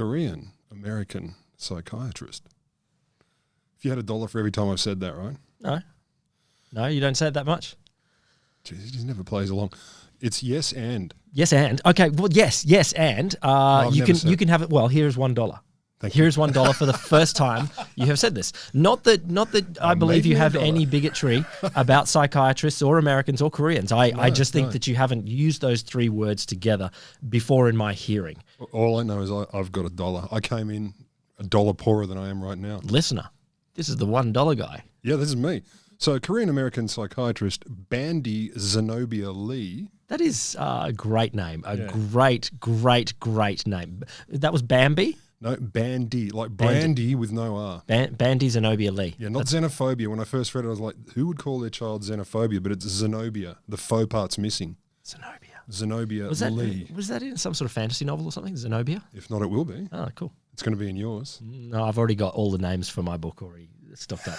Korean American psychiatrist. If you had $1 for every time I've said that, right? No, you don't say it that much. Jeez, he just never plays along. It's yes and. Yes and. Okay, well, yes and. You can have it. Well, here's $1. Thank you. Here's $1 for the first time you have said this. Not that I believe you have any bigotry about psychiatrists or Americans or Koreans. I just think that you haven't used those three words together before in my hearing. All I know is I've got $1. I came in $1 poorer than I am right now. Listener, this is the $1 guy. Yeah, this is me. So Korean American psychiatrist Bandy Xenobia Lee. That is a great name. Great name. That was Bambi? No, Bandy, like brandy with no R. Bandy Xenobia Lee. Yeah, not xenophobia. When I first read it, I was like, who would call their child xenophobia? But it's Xenobia. The faux part's missing. Xenobia Lee. Was that in some sort of fantasy novel or something, Xenobia? If not, it will be. Oh, cool. It's going to be in yours. No, I've already got all the names for my book already stocked up.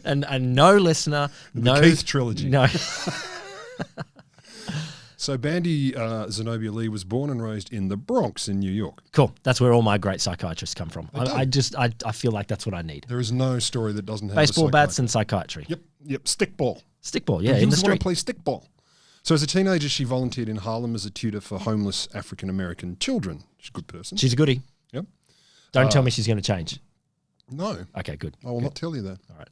and no listener, no... The Keith trilogy. No. So Bandy Xenobia Lee was born and raised in the Bronx in New York. Cool. That's where all my great psychiatrists come from. I feel like that's what I need. There is no story that doesn't have baseball bats and psychiatry. Yep. Stickball. Stickball, yeah, in the street. Want to play stickball. So as a teenager, she volunteered in Harlem as a tutor for homeless African-American children. She's a good person. She's a goodie. Yep. Don't tell me she's going to change. No. Okay, good. I will not tell you that. All right.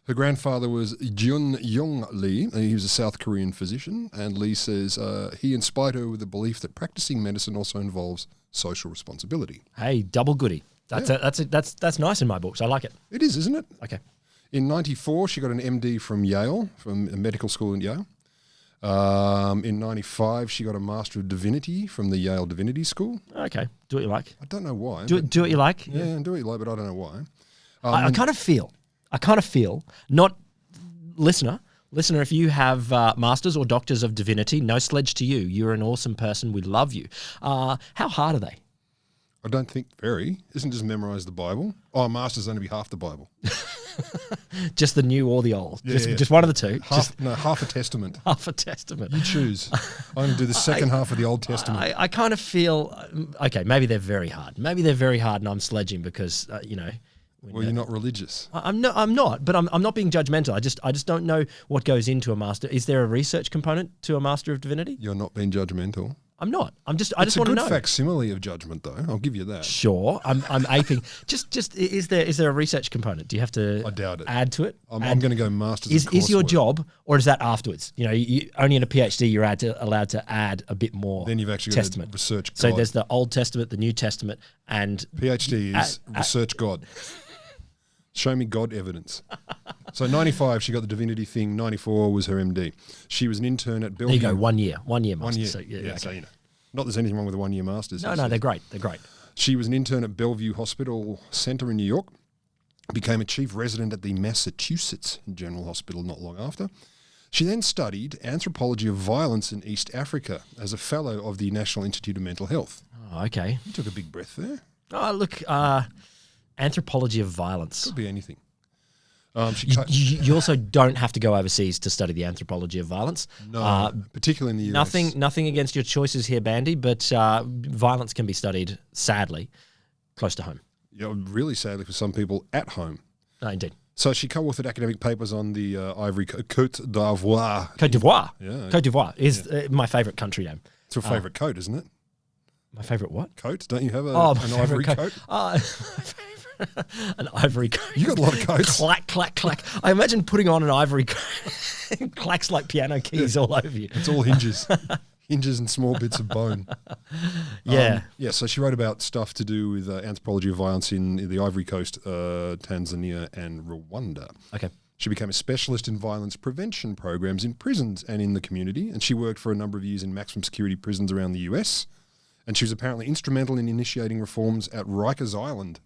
Her grandfather was Jun Young Lee. He was a South Korean physician, and Lee says he inspired her with the belief that practicing medicine also involves social responsibility. Hey, double goodie. That's nice in my books. I like it. It is, isn't it? Okay. In 94, she got an MD from Yale, from a medical school in Yale. In 95, she got a Master of Divinity from the Yale Divinity School. Okay. Do what you like. I don't know why. Do what you like. Yeah, do what you like, but I don't know why. I kind of feel, not listener, if you have masters or doctors of divinity, no sledge to you. You're an awesome person. We love you. How hard are they? I don't think very. Isn't just memorize the Bible? Oh, a master's only be half the Bible. Just the new or the old? Just one of the two? Half a testament. Half a testament. You choose. I'm going to do the second half of the Old Testament. I kind of feel, okay, maybe they're very hard. Maybe they're very hard and I'm sledging because, well, you're not religious. I'm not, but I'm not being judgmental. I just don't know what goes into a master. Is there a research component to a Master of Divinity? You're not being judgmental. I'm not. I just want to know. It's a good facsimile of judgment, though. I'll give you that. Sure. I'm aping. Just is there a research component? Do you have to? I doubt it. Add to it. I'm going to go masters. Is your job, or is that afterwards? You only in a PhD you're allowed to add a bit more. Then you've actually testament. got to research God. So there's the Old Testament, the New Testament, and PhD is research God. Show me God evidence. So 95, she got the divinity thing. 94 was her MD. She was an intern at Bellevue. There you go, 1 year. 1 year master. 1 year. So, okay. So, not there's anything wrong with a 1 year master's. No, they're great. They're great. She was an intern at Bellevue Hospital Center in New York. Became a chief resident at the Massachusetts General Hospital not long after. She then studied anthropology of violence in East Africa as a fellow of the National Institute of Mental Health. Oh, okay. You took a big breath there. Oh, look, anthropology of violence. Could be anything. You also don't have to go overseas to study the anthropology of violence. No, particularly in the US. Nothing against your choices here, Bandy, but violence can be studied, sadly, close to home. Yeah, really sadly for some people, at home. No, indeed. So she co-authored academic papers on the Ivory Côte d'Ivoire. Côte d'Ivoire. Yeah. Côte d'Ivoire is my favourite country name. It's your favourite coat, isn't it? My favourite what? Coat? Don't you have an ivory coat? An ivory coat. You got a lot of coats. Clack, clack, clack. I imagine putting on an ivory coat. It clacks like piano keys all over you. It's all hinges. Hinges and small bits of bone. Yeah. So she wrote about stuff to do with anthropology of violence in the Ivory Coast, Tanzania and Rwanda. Okay. She became a specialist in violence prevention programs in prisons and in the community, and she worked for a number of years in maximum security prisons around the US, and she was apparently instrumental in initiating reforms at Rikers Island.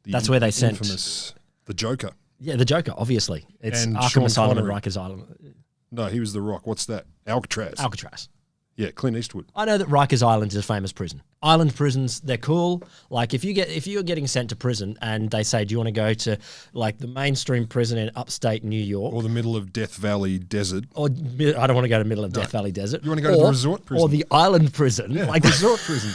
That's where they sent... infamous, the Joker. Yeah, the Joker, obviously. It's and Arkham Sean Asylum and Connery. Rikers Island. No, he was the Rock. What's that? Alcatraz. Alcatraz. Yeah, Clint Eastwood. I know that Rikers Island is a famous prison. Island prisons, they're cool. Like if you're getting sent to prison and they say, do you want to go to like the mainstream prison in upstate New York? Or the middle of Death Valley Desert. Or I don't want to go to the middle of Death Valley Desert. You want to go to the resort prison? Or the island prison. Yeah, like resort prison.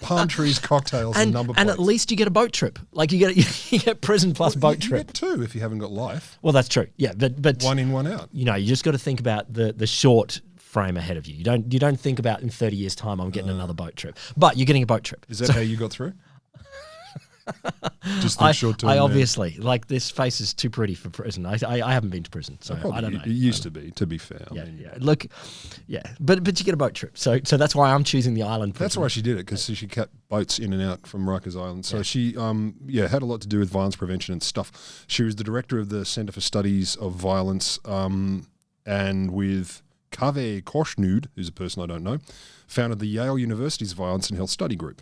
palm trees, cocktails, and number plates. And at least you get a boat trip. Like you get prison plus boat trip. You get two if you haven't got life. Well, that's true. Yeah, but one in, one out. You just got to think about the short frame ahead of you. You don't think about in 30 years' time I'm getting another boat trip. But you're getting a boat trip. Is that how you got through? Just think short term. I obviously this face is too pretty for prison. I haven't been to prison, so I don't know. It used to be fair. Yeah, Look, but you get a boat trip, so that's why I'm choosing the island prison. That's why she did it, because she kept boats in and out from Rikers Island. So she had a lot to do with violence prevention and stuff. She was the director of the Centre for Studies of Violence, and with Kaveh Koshnud, who's a person I don't know, founded the Yale University's Violence and Health Study Group.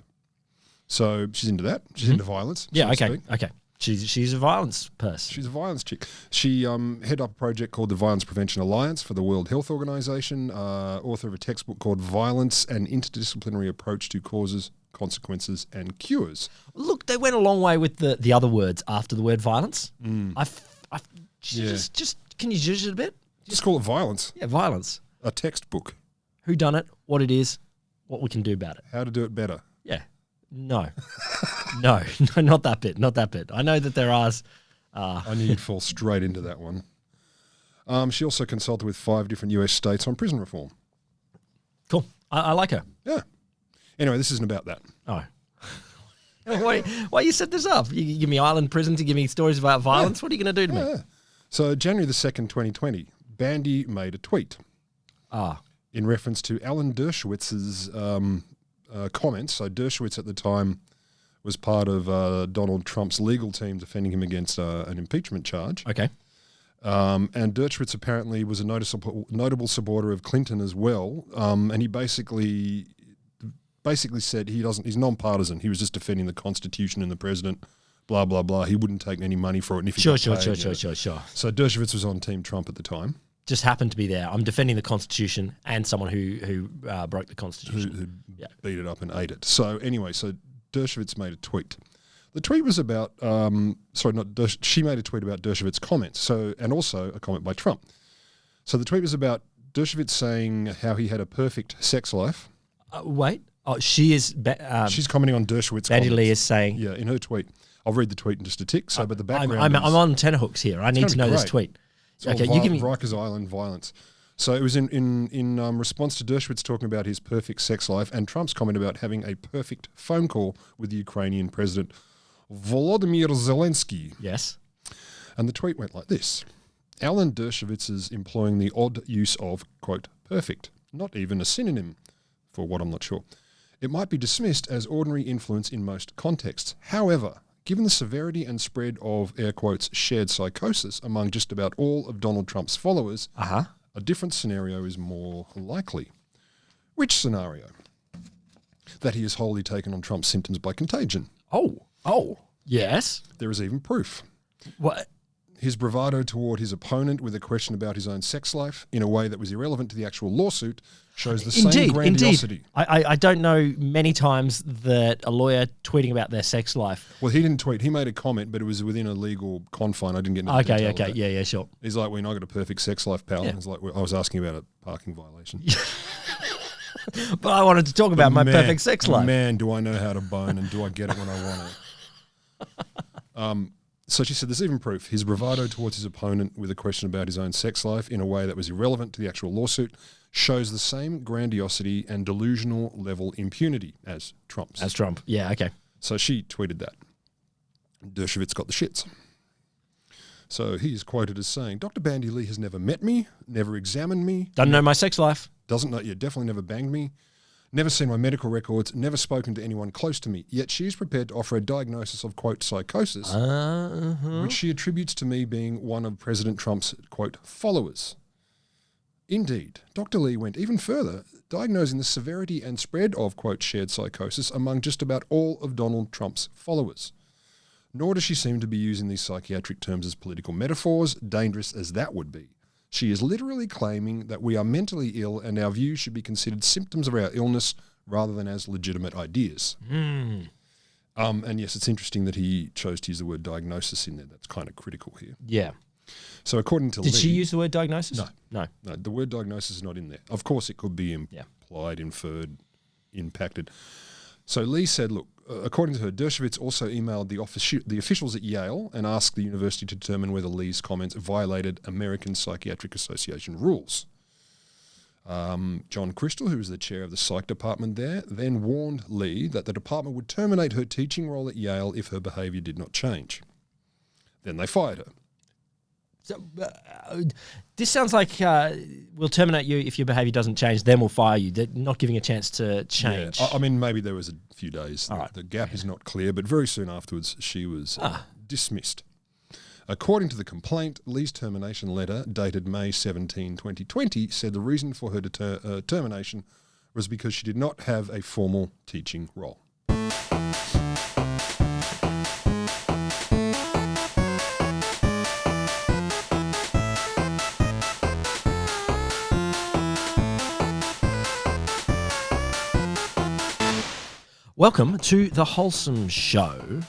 So she's into that. She's into violence. Yeah, okay. She's a violence person. She's a violence chick. She headed up a project called the Violence Prevention Alliance for the World Health Organization, author of a textbook called Violence: An Interdisciplinary Approach to Causes, Consequences and Cures. Look, they went a long way with the other words after the word violence. Just can you judge it a bit? Just call it violence. Yeah, violence. A textbook. Who done it, what it is, what we can do about it. How to do it better. Yeah. No, not that bit. Not that bit. I know that there are. I knew you'd fall straight into that one. She also consulted with 5 different US states on prison reform. Cool. I like her. Yeah. Anyway, this isn't about that. Oh. Why you set this up? You give me island prisons, you give me stories about violence. What are you going to do to me? Yeah. So January the 2nd, 2020, Bandy made a tweet in reference to Alan Dershowitz's comments. So Dershowitz at the time was part of Donald Trump's legal team defending him against an impeachment charge. Okay. And Dershowitz apparently was a notable supporter of Clinton as well. And he basically said he's nonpartisan. He was just defending the Constitution and the president, blah, blah, blah. He wouldn't take any money for it. And if he Sure. So Dershowitz was on Team Trump at the time. Just happened to be there. I'm defending the Constitution and someone who broke the Constitution. Who beat it up and ate it. So anyway, Dershowitz made a tweet. The tweet was about, she made a tweet about Dershowitz's comments, and also a comment by Trump. So the tweet was about Dershowitz saying how he had a perfect sex life. Wait. Oh, she is... she's commenting on Dershowitz's Bandy comments. Lee is saying... Yeah, in her tweet. I'll read the tweet in just a tick. So, but the background I'm on tenterhooks here. I need to know this tweet. Okay, you give me Rikers Island violence. So it was in response to Dershowitz talking about his perfect sex life and Trump's comment about having a perfect phone call with the Ukrainian president Volodymyr Zelensky. Yes. And the tweet went like this: Alan Dershowitz is employing the odd use of, quote, perfect, not even a synonym for what I'm not sure. It might be dismissed as ordinary influence in most contexts. However, given the severity and spread of, air quotes, shared psychosis among just about all of Donald Trump's followers, a different scenario is more likely. Which scenario? That he has wholly taken on Trump's symptoms by contagion. Oh, yes. There is even proof. What? His bravado toward his opponent with a question about his own sex life in a way that was irrelevant to the actual lawsuit shows the same grandiosity. I don't know many times that a lawyer tweeting about their sex life. Well, he didn't tweet. He made a comment, but it was within a legal confine. I didn't get into the detail of that. Yeah, sure. He's like, well, I got a perfect sex life, pal. Yeah. He's like, I was asking about a parking violation. But I wanted to talk about my perfect sex life. Man, do I know how to bone and do I get it when I want it? So she said, there's even proof. His bravado towards his opponent with a question about his own sex life in a way that was irrelevant to the actual lawsuit shows the same grandiosity and delusional level impunity as Trump's. As Trump, yeah, okay. So she tweeted that. Dershowitz got the shits. So he is quoted as saying, Dr. Bandy Lee has never met me, never examined me. Doesn't know my sex life. Doesn't know, definitely never banged me. Never seen my medical records, never spoken to anyone close to me, yet she is prepared to offer a diagnosis of, quote, psychosis, which she attributes to me being one of President Trump's, quote, followers. Indeed, Dr. Lee went even further, diagnosing the severity and spread of, quote, shared psychosis among just about all of Donald Trump's followers. Nor does she seem to be using these psychiatric terms as political metaphors, dangerous as that would be. She is literally claiming that we are mentally ill and our views should be considered symptoms of our illness rather than as legitimate ideas. And yes, it's interesting that he chose to use the word diagnosis in there. That's kind of critical here. Yeah. So according to Lee... Did she use the word diagnosis? No, the word diagnosis is not in there. Of course, it could be implied, inferred, impacted. So Lee said, look, according to her, Dershowitz also emailed the officials at Yale and asked the university to determine whether Lee's comments violated American Psychiatric Association rules. John Crystal, who was the chair of the psych department there, then warned Lee that the department would terminate her teaching role at Yale if her behaviour did not change. Then they fired her. So, this sounds like we'll terminate you if your behaviour doesn't change, then we'll fire you. They're not giving a chance to change. Yeah. I mean, maybe there was a few days. All right. The gap is not clear, but very soon afterwards she was dismissed. According to the complaint, Lee's termination letter, dated May 17, 2020, said the reason for her termination was because she did not have a formal teaching role. Welcome to The Wholesome Show,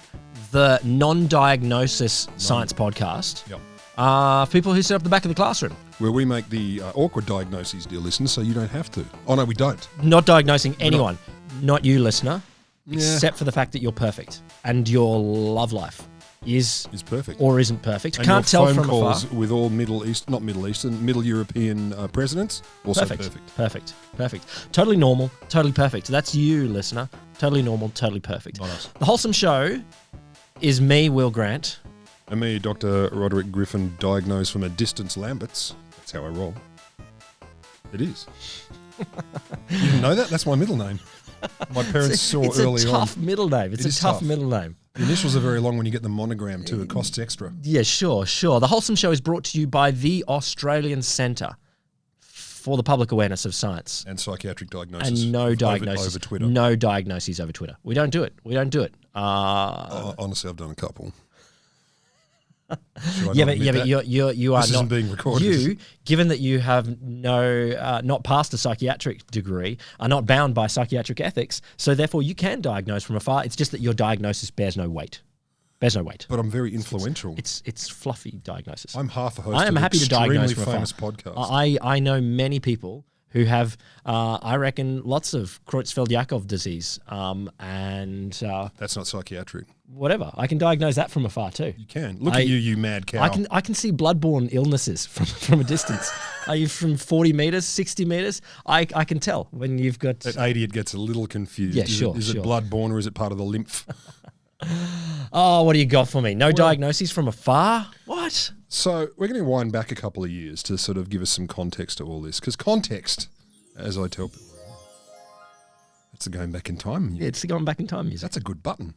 the non-diagnosis science podcast. Yep. People who sit up the back of the classroom. Where we make the awkward diagnoses, dear listeners, so you don't have to. Oh, no, we don't. Not diagnosing anyone, not you, listener, except for the fact that you're perfect and your love life is perfect or isn't perfect. And Can't your tell phone from calls afar. with all Middle European presidents, also perfect. Perfect. Totally normal, totally perfect. That's you, listener. Totally normal, totally perfect. Not us. The Wholesome Show is me, Will Grant. And me, Dr. Roderick Griffin, diagnosed from a distance Lamberts. That's how I roll. It is. You didn't know that? That's my middle name. My parents saw early on. It's a tough middle name. It's a tough middle name. The initials are very long when you get the monogram too. It costs extra. Yeah, sure. The Wholesome Show is brought to you by the Australian Centre for the Public Awareness of Science. And psychiatric diagnosis. And no diagnosis. Over Twitter. No diagnoses over Twitter. We don't do it. Honestly, I've done a couple. Yeah, but you are this not isn't being recorded. You, given that you have not passed a psychiatric degree, are not bound by psychiatric ethics. So therefore, you can diagnose from afar. It's just that your diagnosis bears no weight. But I'm very influential. It's fluffy diagnosis. I'm half a host. I am of happy to diagnose from famous afar. podcast. I know many people who have, I reckon, lots of Creutzfeldt-Jakob disease, and that's not psychiatric. Whatever. I can diagnose that from afar too. You can. Look at you mad cow. I can see bloodborne illnesses from a distance. Are you from 40 meters, 60 meters? I can tell when you've got. At 80, it gets a little confused. Yeah, Is it bloodborne or is it part of the lymph? Oh, what do you got for me? No diagnoses from afar? What? So we're going to wind back a couple of years to sort of give us some context to all this. Because context, as I tell people, it's the going back in time music. Yeah, it's the going back in time music. That's a good button.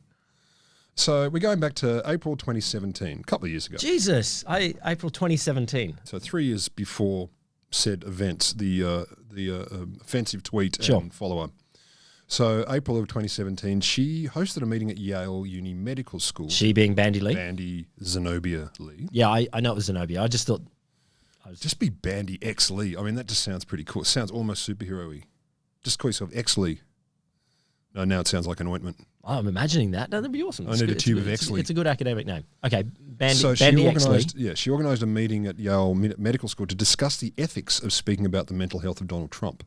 So we're going back to April 2017, a couple of years ago. Jesus, April 2017. So 3 years before said events, the offensive tweet and follow-up. So April of 2017, she hosted a meeting at Yale Uni Medical School. She being Bandy Lee? Bandy Xenobia Lee. Yeah, I know it was Zenobia. I just thought... Just be Bandy X Lee. I mean, that just sounds pretty cool. It sounds almost superhero-y. Just call yourself X Lee. No, now it sounds like an ointment. I'm imagining that. No, that'd be awesome. I need a tube of X Lee. It's a good academic name. Okay, Bandy X Lee. Yeah, she organised a meeting at Yale Medical School to discuss the ethics of speaking about the mental health of Donald Trump.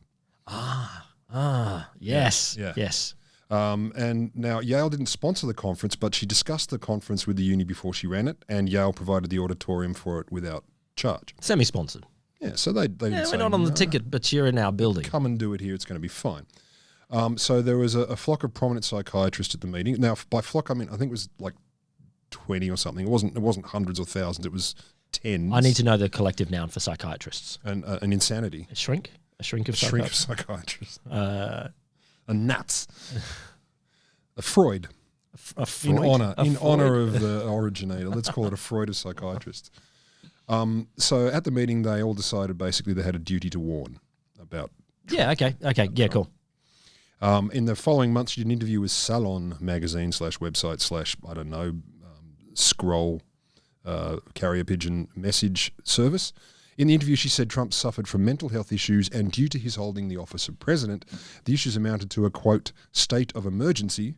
Yes. Yeah. Yes. And now Yale didn't sponsor the conference, but she discussed the conference with the uni before she ran it, and Yale provided the auditorium for it without charge. Semi-sponsored. Yeah, so they didn't say, we're not on the ticket, but you're in our building. Come and do it here, it's going to be fine. So there was a flock of prominent psychiatrists at the meeting. Now, by flock, I mean, I think it was like 20 or something. It wasn't hundreds or thousands, it was tens. I need to know the collective noun for psychiatrists. And an insanity. A shrink? A shrink of psychiatrists. A nuts. A Freud. A Freud. In honor of the originator. Let's call it a Freud of psychiatrists. So at the meeting, they all decided basically they had a duty to warn about Trump. Yeah, okay. Yeah, cool. In the following months, she did an interview with Salon magazine /website / I don't know, scroll carrier pigeon message service. In the interview, she said Trump suffered from mental health issues, and due to his holding the office of president, the issues amounted to a, quote, state of emergency,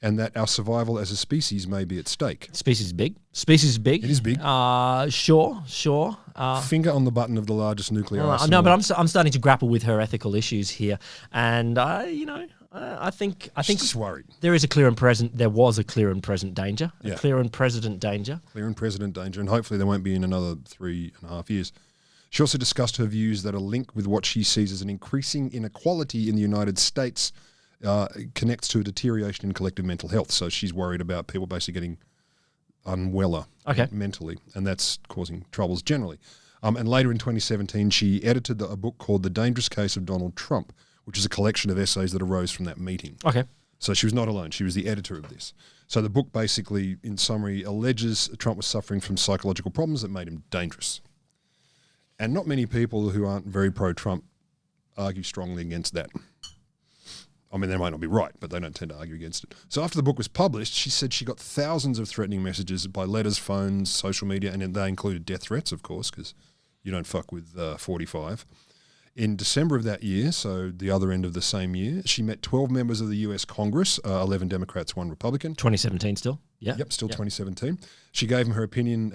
and that our survival as a species may be at stake. Species is big. Species is big. It is big. Sure. Finger on the button of the largest nuclear arsenal. No, but I'm starting to grapple with her ethical issues here, and I think She's just worried. there was a clear and present danger. Yeah. Clear and present danger. Clear and present danger, and hopefully they won't be in another 3.5 years. She also discussed her views that a link with what she sees as an increasing inequality in the United States connects to a deterioration in collective mental health. So she's worried about people basically getting unweller mentally, and that's causing troubles generally. And later in 2017, she edited a book called The Dangerous Case of Donald Trump, which is a collection of essays that arose from that meeting. Okay. So she was not alone. She was the editor of this. So the book basically, in summary, alleges Trump was suffering from psychological problems that made him dangerous. And not many people who aren't very pro-Trump argue strongly against that. I mean, they might not be right, but they don't tend to argue against it. So after the book was published, she said she got thousands of threatening messages by letters, phones, social media, and they included death threats, of course, because you don't fuck with 45. In December of that year, so the other end of the same year, she met 12 members of the US Congress, 11 Democrats, 1 Republican. 2017 still? Yeah. Yep, still 2017. She gave them her opinion,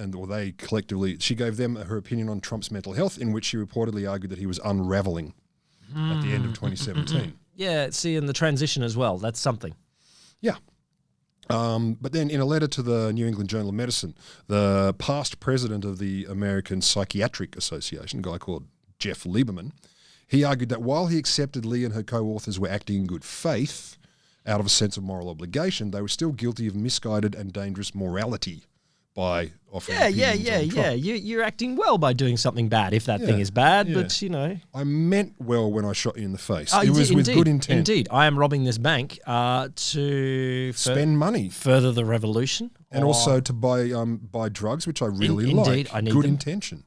she gave them her opinion on Trump's mental health, in which she reportedly argued that he was unraveling at the end of 2017. Yeah, see, in the transition as well, that's something. Yeah. But then in a letter to the New England Journal of Medicine, the past president of the American Psychiatric Association, a guy called Jeff Lieberman, he argued that while he accepted Lee and her co-authors were acting in good faith out of a sense of moral obligation, they were still guilty of misguided and dangerous morality by offering opinions on Trump. You're acting well by doing something bad if that thing is bad, but, you know. I meant well when I shot you in the face. It was with good intent. Indeed. I am robbing this bank to spend money. Further the revolution. And also to buy drugs, which I really like. Indeed, I need good them. intention.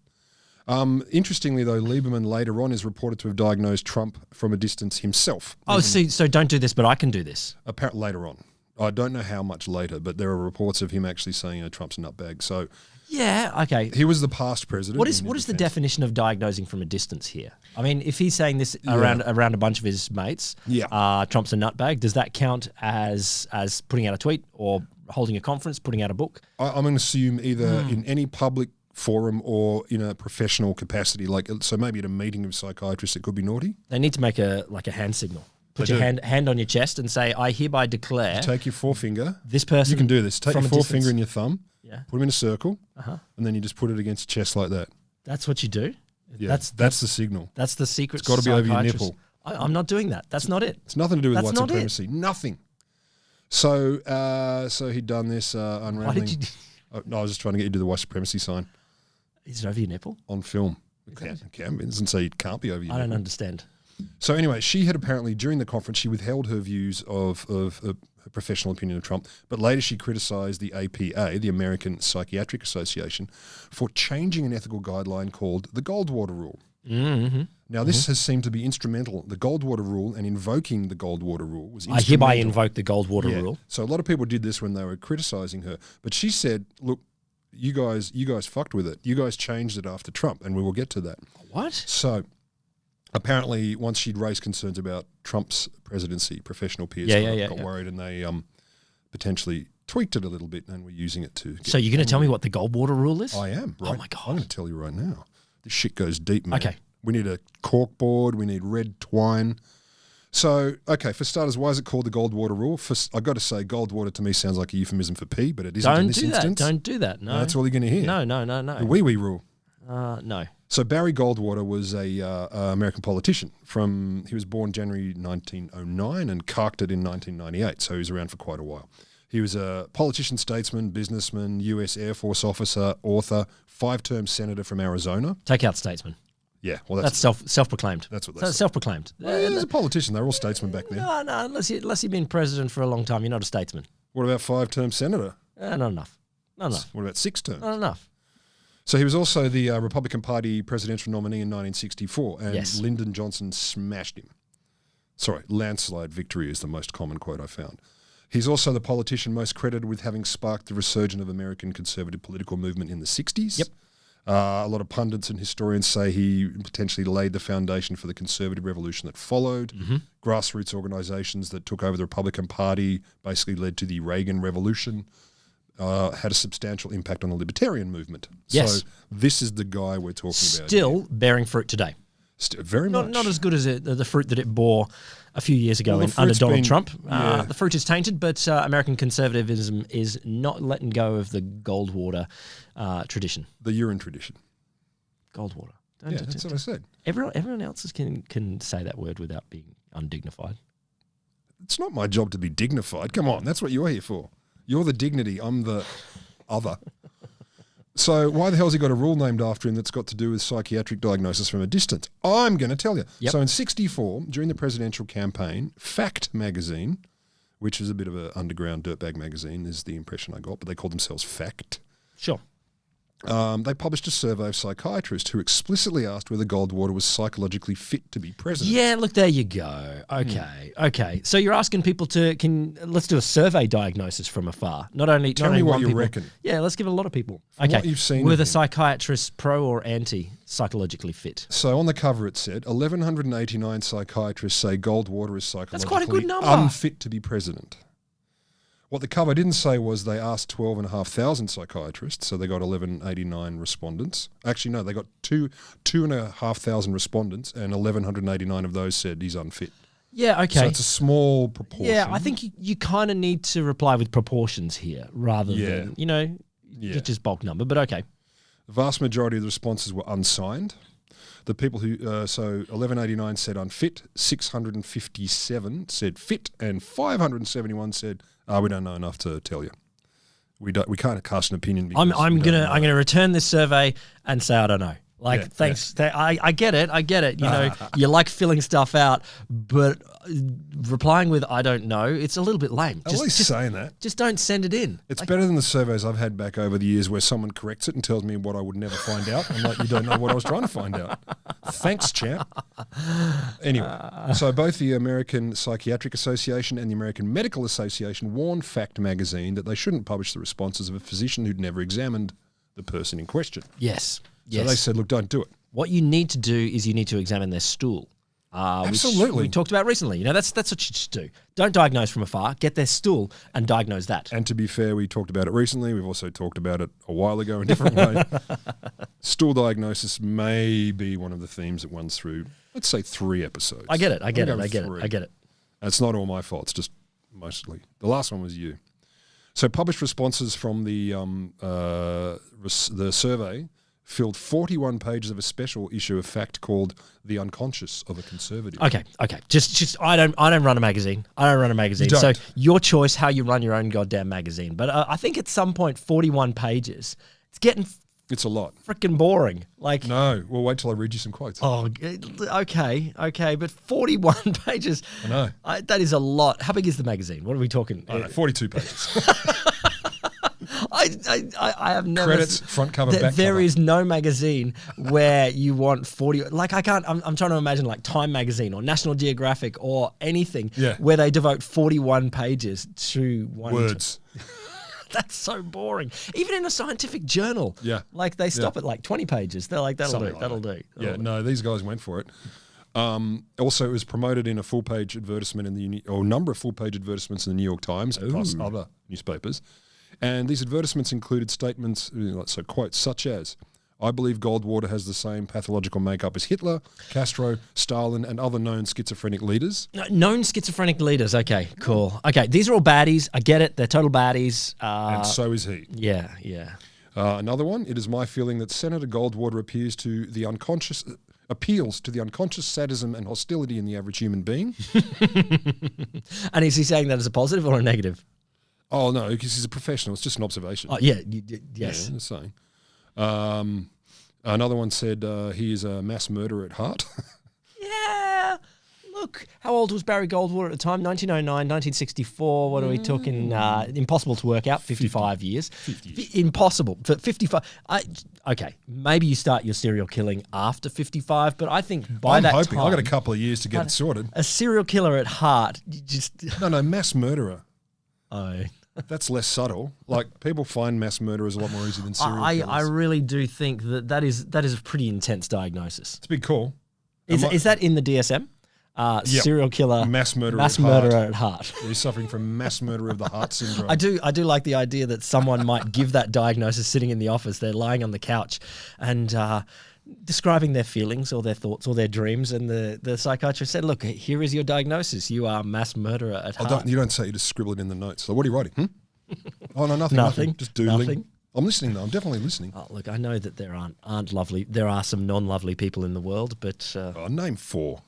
Interestingly, though, Lieberman later on is reported to have diagnosed Trump from a distance himself. Oh, see, so don't do this, but I can do this. Apparently later on. I don't know how much later, but there are reports of him actually saying, Trump's a nutbag. So yeah, okay. He was the past president. What is the definition of diagnosing from a distance here? I mean, if he's saying this around a bunch of his mates, Trump's a nutbag, does that count as putting out a tweet or holding a conference, putting out a book? I'm going to assume either in any public forum or in a professional capacity, so maybe at a meeting of psychiatrists, it could be naughty. They need to make a hand signal. Put your hand on your chest and say, I hereby declare. Take your forefinger. This person. You can do this. Take your forefinger and your thumb. Yeah. Put them in a circle. And then you just put it against your chest like that. That's what you do? Yeah. That's the signal. That's the secret. It's got to be over your nipple. I'm not doing that. That's not it. It's nothing to do with white supremacy. Nothing. So he'd done this unraveling. Why did you? No, I was just trying to get you to do the white supremacy sign. Is it over your nipple? On film. It can be. It doesn't say it can't be over your nipple. I don't understand. So anyway, she had apparently, during the conference, she withheld her views of her professional opinion of Trump, but later she criticised the APA, the American Psychiatric Association, for changing an ethical guideline called the Goldwater Rule. Mm-hmm. Now, this has seemed to be instrumental. The Goldwater Rule and invoking the Goldwater Rule was instrumental. I hereby invoke the Goldwater Rule. So a lot of people did this when they were criticising her, but she said, look, you guys fucked with it. You guys changed it after Trump, and we will get to that. What? So apparently, once she'd raised concerns about Trump's presidency, professional peers got worried, and they potentially tweaked it a little bit, and were using it to. So you're going to tell me what the Goldwater Rule is? I am. Right? Oh my God! I'm going to tell you right now. This shit goes deep, man. Okay. We need a cork board. We need red twine. So, okay, for starters, why is it called the Goldwater Rule? I got to say, Goldwater to me sounds like a euphemism for pee, but it isn't in this instance. Don't do that. No, that's all you're going to hear. No. The wee-wee rule. No. So Barry Goldwater was a American politician. He was born January 1909 and carked it in 1998, so he was around for quite a while. He was a politician, statesman, businessman, U.S. Air Force officer, author, 5-term senator from Arizona. Take out statesman. Yeah, well, that's self-proclaimed. That's what they say. Self-proclaimed. Well, as a politician, they're all statesmen back then. No, unless you've been president for a long time, you're not a statesman. What about 5-term senator? Not enough. Not enough. What about 6 terms? Not enough. So he was also the Republican Party presidential nominee in 1964, and Lyndon Johnson smashed him. Sorry, landslide victory is the most common quote I found. He's also the politician most credited with having sparked the resurgence of American conservative political movement in the 60s. Yep. A lot of pundits and historians say he potentially laid the foundation for the conservative revolution that followed. Mm-hmm. Grassroots organizations that took over the Republican Party basically led to the Reagan Revolution, had a substantial impact on the libertarian movement. Yes. So this is the guy we're talking about. Still bearing fruit today. Very much. Not as good as the fruit that it bore a few years ago under fruit's Donald been- Trump. yeah. The fruit is tainted, but American conservatism is not letting go of the Goldwater tradition. The urine tradition. Goldwater. Yeah, that's what I said. Everyone else can say that word without being undignified. It's not my job to be dignified. Come on, that's what you're here for. You're the dignity. I'm the other. So why the hell's he got a rule named after him that's got to do with psychiatric diagnosis from a distance? I'm going to tell you. Yep. So in 1964, during the presidential campaign, Fact magazine, which is a bit of an underground dirtbag magazine, is the impression I got, but they call themselves Fact. Sure. They published a survey of psychiatrists who explicitly asked whether Goldwater was psychologically fit to be president. Yeah, look, there you go. Okay. So you're asking people let's do a survey diagnosis from afar. Tell me what you reckon. Yeah, let's give it a lot of people. From what you've seen Were of the him. psychiatrists pro or anti psychologically fit? So on the cover it said 1,189 psychiatrists say Goldwater is psychologically quite a good number. unfit to be president. What the cover didn't say was they asked 12,500 psychiatrists, so they got 1,189 respondents. Actually, no, they got 2,500 respondents, and 1,189 of those said he's unfit. Yeah, okay. So it's a small proportion. Yeah, I think you kind of need to reply with proportions here rather than, just bulk number, but okay. The vast majority of the responses were unsigned. The people who, 1,189 said unfit, 657 said fit, and 571 said, we don't know enough to tell you. We can't cast an opinion. Because I'm gonna return this survey and say I don't know. Thanks. Yeah. I get it. You know, you like filling stuff out, but replying with "I don't know," it's a little bit lame. At least saying that. Just don't send it in. It's better than the surveys I've had back over the years where someone corrects it and tells me what I would never find out. I'm like, you don't know what I was trying to find out. Thanks, champ. Anyway, so both the American Psychiatric Association and the American Medical Association warned Fact magazine that they shouldn't publish the responses of a physician who'd never examined the person in question. Yes. So they said, look, don't do it. What you need to do is you need to examine their stool. Absolutely. Which we talked about recently. You know, that's what you should do. Don't diagnose from afar. Get their stool and diagnose that. And to be fair, we talked about it recently. We've also talked about it a while ago in a different way. Stool diagnosis may be one of the themes that runs through, let's say, 3 episodes. I get it. It's not all my fault. It's just mostly. The last one was you. So published responses from the survey filled 41 pages of a special issue of Fact called "The Unconscious of a Conservative." Okay. Just I don't run a magazine. You don't. So your choice how you run your own goddamn magazine. But I think at some point 41 pages, it's getting It's a lot. freaking boring. Like No, we'll wait till I read you some quotes. oh, okay, but 41 pages. I know. That is a lot. How big is the magazine? What are we talking? I know, 42 pages. I have never Credits, front cover, back There cover. is no magazine where you want 40. Like I can't. I'm trying to imagine like Time magazine or National Geographic or anything where they devote 41 pages to one Words. That's so boring. Even in a scientific journal. Yeah. Like they stop at like 20 pages. They're like, that'll do. No, these guys went for it. Also, it was promoted in a full-page advertisement or number of full-page advertisements in the New York Times, plus other newspapers. And these advertisements included statements, so quotes such as, "I believe Goldwater has the same pathological makeup as Hitler, Castro, Stalin, and other known schizophrenic leaders." Known schizophrenic leaders. Okay, cool. Okay, these are all baddies. I get it. They're total baddies. And so is he. Yeah. Another one, "It is my feeling that Senator Goldwater appeals to the unconscious sadism and hostility in the average human being." And is he saying that as a positive or a negative? Oh, no, because he's a professional. It's just an observation. Oh, yeah. Yes. Yeah, just saying. Another one said he is a mass murderer at heart. Yeah. Look, how old was Barry Goldwater at the time? 1909, 1964. What are we talking? Impossible to work out. 55 years. 50. Impossible. For 55. Okay, maybe you start your serial killing after 55, but I think by I'm that hoping. time... I've got a couple of years to get it sorted. A serial killer at heart, you just... No, mass murderer. Oh... That's less subtle. Like, people find mass murderers a lot more easy than serial killers. I really do think that is a pretty intense diagnosis. It's a big call. Is that in the DSM? Yep. Serial killer, mass murderer at heart. He's suffering from mass murderer of the heart syndrome. I do like the idea that someone might give that diagnosis sitting in the office. They're lying on the couch, and describing their feelings or their thoughts or their dreams, and the psychiatrist said, "Look, here is your diagnosis. You are a mass murderer at heart." You don't say. You just scribble it in the notes. So what are you writing? Oh no, nothing. Nothing. Just doodling. Nothing. I'm listening though. I'm definitely listening. Oh, look, I know that there aren't lovely. There are some non-lovely people in the world, but Name 4.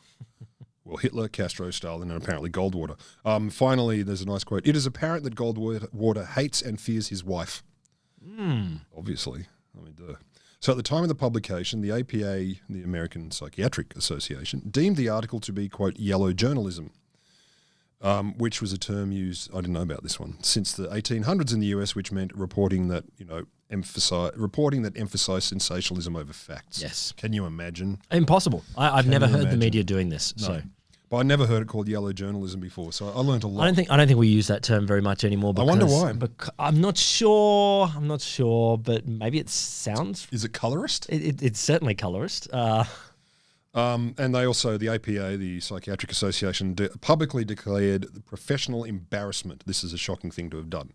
Well, Hitler, Castro, Stalin, and apparently Goldwater. Finally, there's a nice quote. It is apparent that Goldwater hates and fears his wife. Obviously. I mean, duh. So at the time of the publication, the APA, the American Psychiatric Association, deemed the article to be, quote, yellow journalism, which was a term used, I didn't know about this one, since the 1800s in the US, which meant reporting that emphasized sensationalism over facts. Yes. Can you imagine? Impossible. I've never heard the media doing this. No. So. But I never heard it called yellow journalism before, so I learned a lot. I don't think we use that term very much anymore. I wonder why. I'm not sure, but maybe it sounds... Is it colorist? It's certainly colorist. And they also, the APA, the Psychiatric Association, publicly declared the professional embarrassment. This is a shocking thing to have done.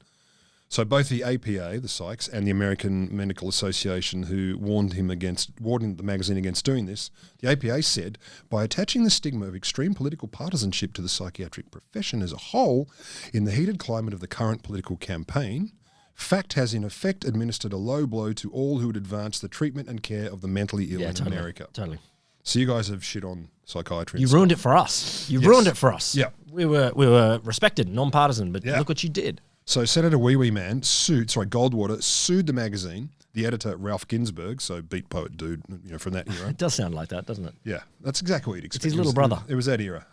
So both the APA, the Psychs, and the American Medical Association, who warned the magazine against doing this, the APA said, by attaching the stigma of extreme political partisanship to the psychiatric profession as a whole, in the heated climate of the current political campaign, fact has in effect administered a low blow to all who would advance the treatment and care of the mentally ill in America. Totally. So you guys have shit on psychiatry. You ruined it for us. Ruined it for us. Yeah. We were respected, non-partisan, but look what you did. So Senator Wee Wee Man Goldwater sued the magazine, the editor Ralph Ginsberg, so beat poet dude, from that era. It does sound like that, doesn't it? Yeah, that's exactly what you'd expect. It's his little brother. It was that era.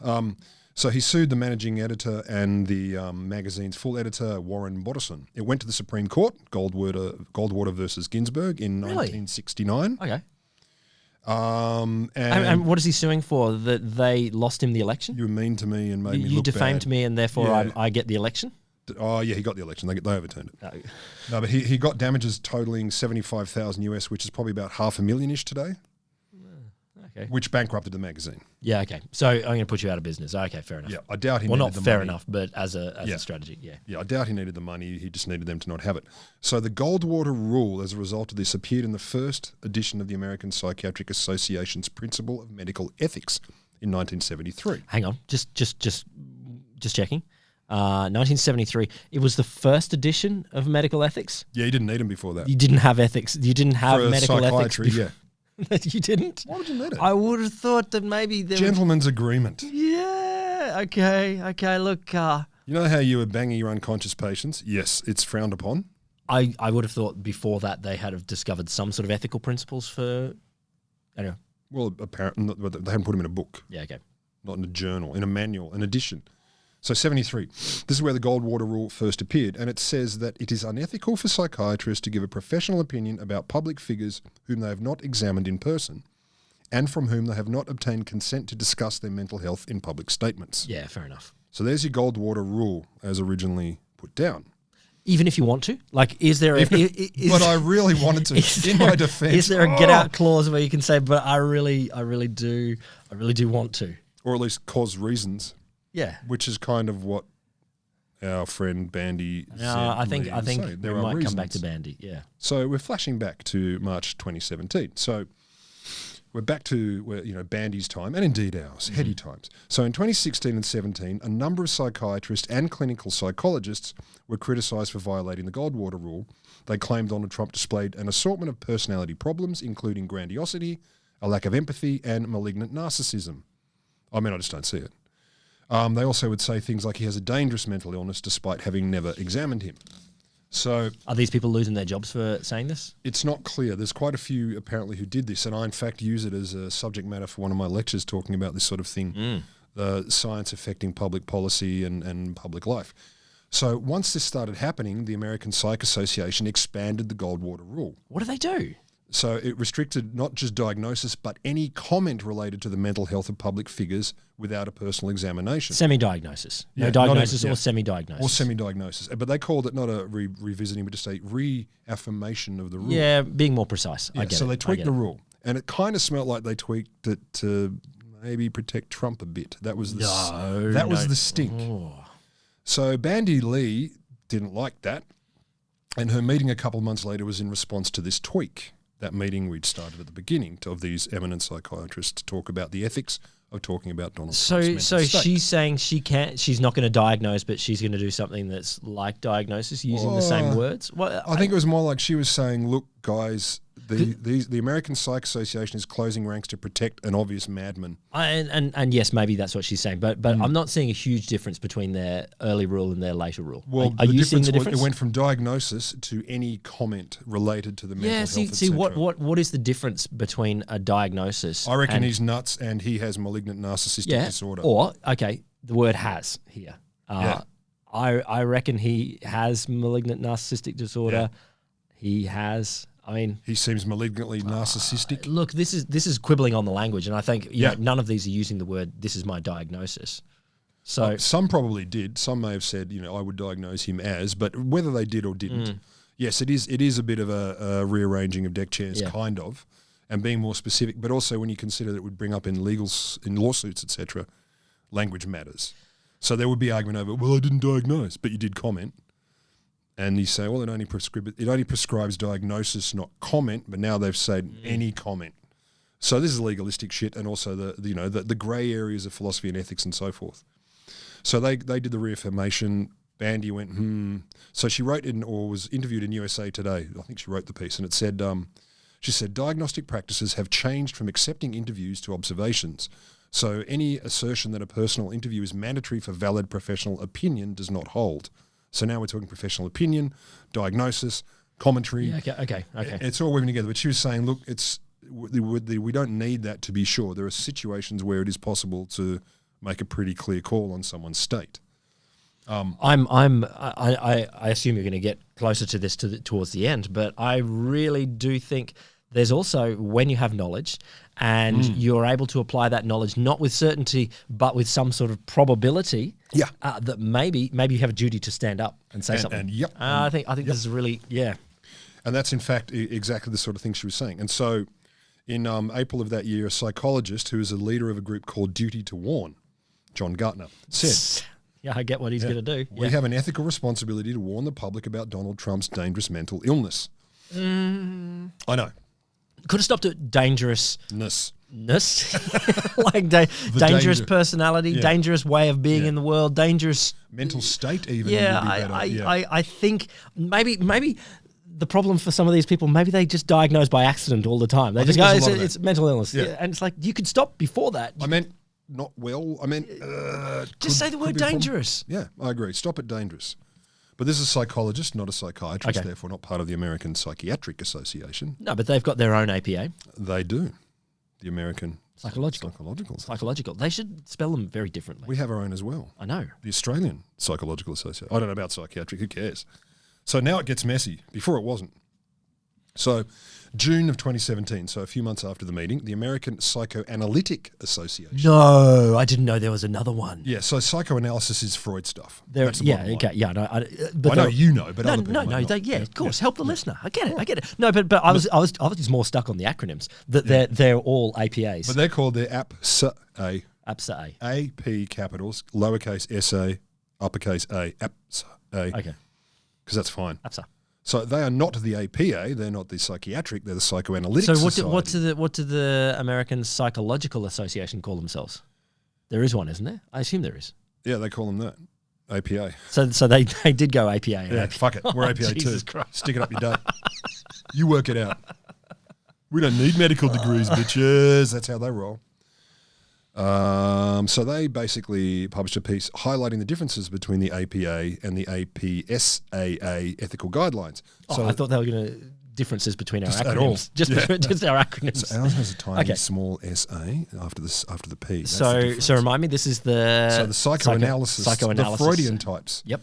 So he sued the managing editor and the magazine's full editor, Warren Bodison. It went to the Supreme Court, Goldwater versus Ginsberg in 1969. Okay. And what is he suing for? That they lost him the election? You were mean to me and made me look bad. You defamed me and therefore I get the election? Oh, yeah, he got the election. They overturned it. No, but he got damages totaling $75,000 US, which is probably about $500,000-ish today. Okay. Which bankrupted the magazine. Yeah, okay. So I'm going to put you out of business. Okay, fair enough. Yeah, I doubt he needed the money. the Well, not fair money. enough, but as a strategy, yeah. Yeah, I doubt he needed the money. He just needed them to not have it. So the Goldwater Rule, as a result of this, appeared in the first edition of the American Psychiatric Association's Principle of Medical Ethics in 1973. Hang on, just checking. 1973. It was the first edition of medical ethics. Yeah, you didn't need them before that. You didn't have ethics. You didn't have medical ethics. Yeah. You didn't? Why would you need it? I would have thought that maybe there Gentleman's agreement. Yeah. Okay. Look. You know how you were banging your unconscious patients? Yes, it's frowned upon. I would have thought before that they had have discovered some sort of ethical principles for. Anyway. Well, apparently they hadn't put them in a book. Yeah. Okay. Not in a journal, in a manual, an edition. So 73, this is where the Goldwater Rule first appeared, and it says that it is unethical for psychiatrists to give a professional opinion about public figures whom they have not examined in person and from whom they have not obtained consent to discuss their mental health in public statements. Yeah, fair enough. So there's your Goldwater Rule as originally put down. Even if you want to? Like, is there a... But I really wanted to, in my defense. Is there a get-out clause where you can say, but I really do want to? Or at least cause reasons. Yeah, which is kind of what our friend Bandy said. I think there we might reasons. come back to Bandy. Yeah. So we're flashing back to March 2017. So we're back to Bandy's time and indeed ours, heady times. So in 2016 and 17, a number of psychiatrists and clinical psychologists were criticised for violating the Goldwater Rule. They claimed Donald Trump displayed an assortment of personality problems, including grandiosity, a lack of empathy, and malignant narcissism. I mean, I just don't see it. They also would say things like he has a dangerous mental illness despite having never examined him. So are these people losing their jobs for saying this? It's not clear. There's quite a few apparently who did this, and I in fact use it as a subject matter for one of my lectures talking about this sort of thing, the science affecting public policy and public life. So once this started happening, the American Psych Association expanded the Goldwater Rule. What do they do? So it restricted not just diagnosis, but any comment related to the mental health of public figures without a personal examination. Semi-diagnosis. Yeah, no diagnosis or semi-diagnosis. Or semi-diagnosis. But they called it not a revisiting, but just a reaffirmation of the rule. Yeah, being more precise. Yeah, I get so it. they tweaked the rule. And it kind of smelled like they tweaked it to maybe protect Trump a bit. That was the was the stink. Oh. So Bandy Lee didn't like that. And her meeting a couple of months later was in response to this tweak. that meeting we'd started at the beginning of these eminent psychiatrists to talk about the ethics of talking about Donald Trump's mental state. She's saying she's not going to diagnose, but she's going to do something that's like diagnosis using the same words. I think it was more like she was saying, look, guys, the American Psych Association is closing ranks to protect an obvious madman. And yes, maybe that's what she's saying, but I'm not seeing a huge difference between their early rule and their later rule. Well, are you seeing the difference? It went from diagnosis to any comment related to the mental health, see what is the difference between a diagnosis? I reckon he's nuts and he has malignant narcissistic disorder. Or, okay, the word has here. I reckon he has malignant narcissistic disorder. He has... I mean, he seems malignantly narcissistic. Look, this is quibbling on the language, and I think none of these are using the word "this is my diagnosis." So some probably did. Some may have said, I would diagnose him as, but whether they did or didn't, yes, it is a bit of a rearranging of deck chairs, kind of, and being more specific. But also when you consider that it would bring up in lawsuits, etc., language matters. So there would be argument over, well, I didn't diagnose, but you did comment. And you say, well, it only prescribes diagnosis, not comment. But now they've said any comment. So this is legalistic shit, and also the grey areas of philosophy and ethics and so forth. So they did the reaffirmation. Bandy went, So she wrote was interviewed in USA Today. I think she wrote the piece, and it said, she said, diagnostic practices have changed from accepting interviews to observations. So any assertion that a personal interview is mandatory for valid professional opinion does not hold. So now we're talking professional opinion, diagnosis, commentary. Yeah, okay. It's all weaving together. But she was saying, look, we don't need that to be sure. There are situations where it is possible to make a pretty clear call on someone's state. I assume you're going to get closer to this towards the end, but I really do think there's also when you have knowledge and you're able to apply that knowledge not with certainty but with some sort of probability. That maybe you have a duty to stand up and say something. I think this is really and that's in fact exactly the sort of thing she was saying. And so in April of that year, a psychologist who is a leader of a group called Duty to Warn, John Gartner, said, I get what he's going to do. We have an ethical responsibility to warn the public about Donald Trump's dangerous mental illness. I know. Could have stopped at dangerousness. Like dangerous personality, dangerous way of being in the world, dangerous mental state even. I think maybe the problem for some of these people, maybe they just diagnose by accident all the time. They just go, it's mental illness. And it's like, you could stop before that. I meant not well. I meant... just say the word dangerous. Yeah, I agree. Stop at dangerous. But this is a psychologist, not a psychiatrist, therefore not part of the American Psychiatric Association. No, but they've got their own APA. They do. The American Psychological. They should spell them very differently. We have our own as well. I know. The Australian Psychological Association. I don't know about psychiatric. Who cares? So now it gets messy. Before it wasn't. So June of 2017, so a few months after the meeting, the American Psychoanalytic Association. No, I didn't know there was another one. Yeah, so psychoanalysis is Freud stuff. That's the bottom line. I know, but I know you know, but other people might not. Of course, help the listener. I get it. No, but I was just more stuck on the acronyms. That they're all APAs. But they're called the APSA. APSA. AP capitals, lowercase SA, uppercase A. APSA. Okay. Because that's fine. APSA. So they are not the APA, they're not the psychiatric, they're the Psychoanalytic Society. So what do the American Psychological Association call themselves? There is one, isn't there? I assume there is. Yeah, they call them that. APA. So they did go APA. Yeah, fuck it. We're APA too. Christ. Stick it up your duck. You work it out. We don't need medical degrees, bitches. That's how they roll. So they basically published a piece highlighting the differences between the APA and the APSAA ethical guidelines. So I thought they were going to differences between our acronyms. Just our acronyms. So ours has a tiny small SA after the P. So remind me, this is the psychoanalysis, the Freudian types. Yep.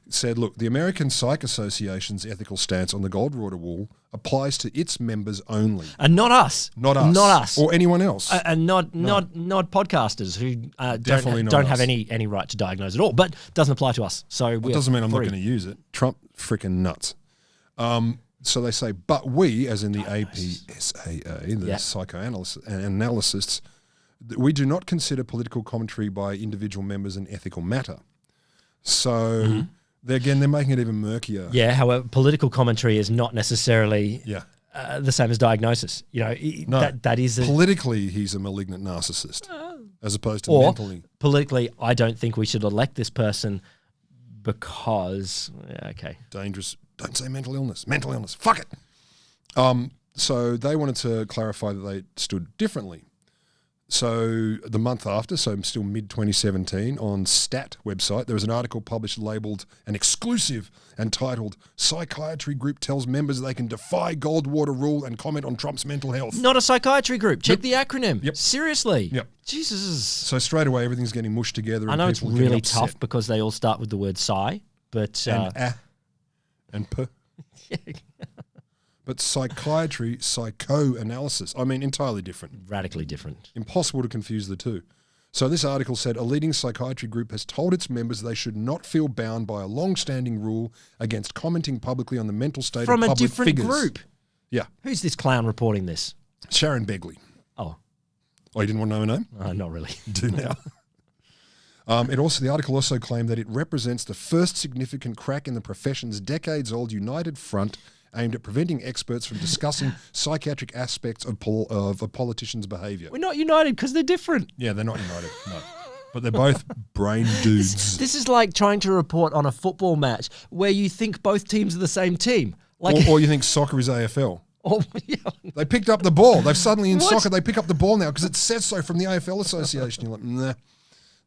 Said, look, the American Psych Association's ethical stance on the Goldwater Rule applies to its members only. And not us. Not us. Or anyone else. And not podcasters who don't have any right to diagnose at all, but doesn't apply to us. So it doesn't mean I'm not going to use it. Trump freaking nuts. So they say, but we, as in the APSAA, the psychoanalysts and analysts, we do not consider political commentary by individual members an ethical matter. So... They're making it even murkier. Yeah, however, political commentary is not necessarily the same as diagnosis. No, that is politically he's a malignant narcissist as opposed to or mentally. Politically, I don't think we should elect this person because Dangerous. Don't say mental illness. Mental illness. Fuck it. So they wanted to clarify that they stood differently. So the month after, so still mid-2017, on STAT website, there was an article published labelled an exclusive and titled "Psychiatry Group Tells Members They Can Defy Goldwater Rule and Comment on Trump's Mental Health." Not a psychiatry group. Check the acronym. Yep. Seriously. Yep. Jesus. So straight away, everything's getting mushed together. I know it's really tough because they all start with the word psy, but... and p. But psychiatry, psychoanalysis, entirely different. Radically different. Impossible to confuse the two. So this article said, a leading psychiatry group has told its members they should not feel bound by a long-standing rule against commenting publicly on the mental state of public figures. From a different group? Yeah. Who's this clown reporting this? Sharon Begley. Oh. Oh, you didn't want to know her name? Not really. Do now. The article also claimed that it represents the first significant crack in the profession's decades-old united front aimed at preventing experts from discussing psychiatric aspects of a politician's behaviour. We're not united because they're different. Yeah, they're not united, no. But they're both brain dudes. This is like trying to report on a football match where you think both teams are the same team. Or you think soccer is AFL. Oh, yeah. They picked up the ball. They've suddenly in soccer, they pick up the ball now because it says so from the AFL Association. You're like, nah,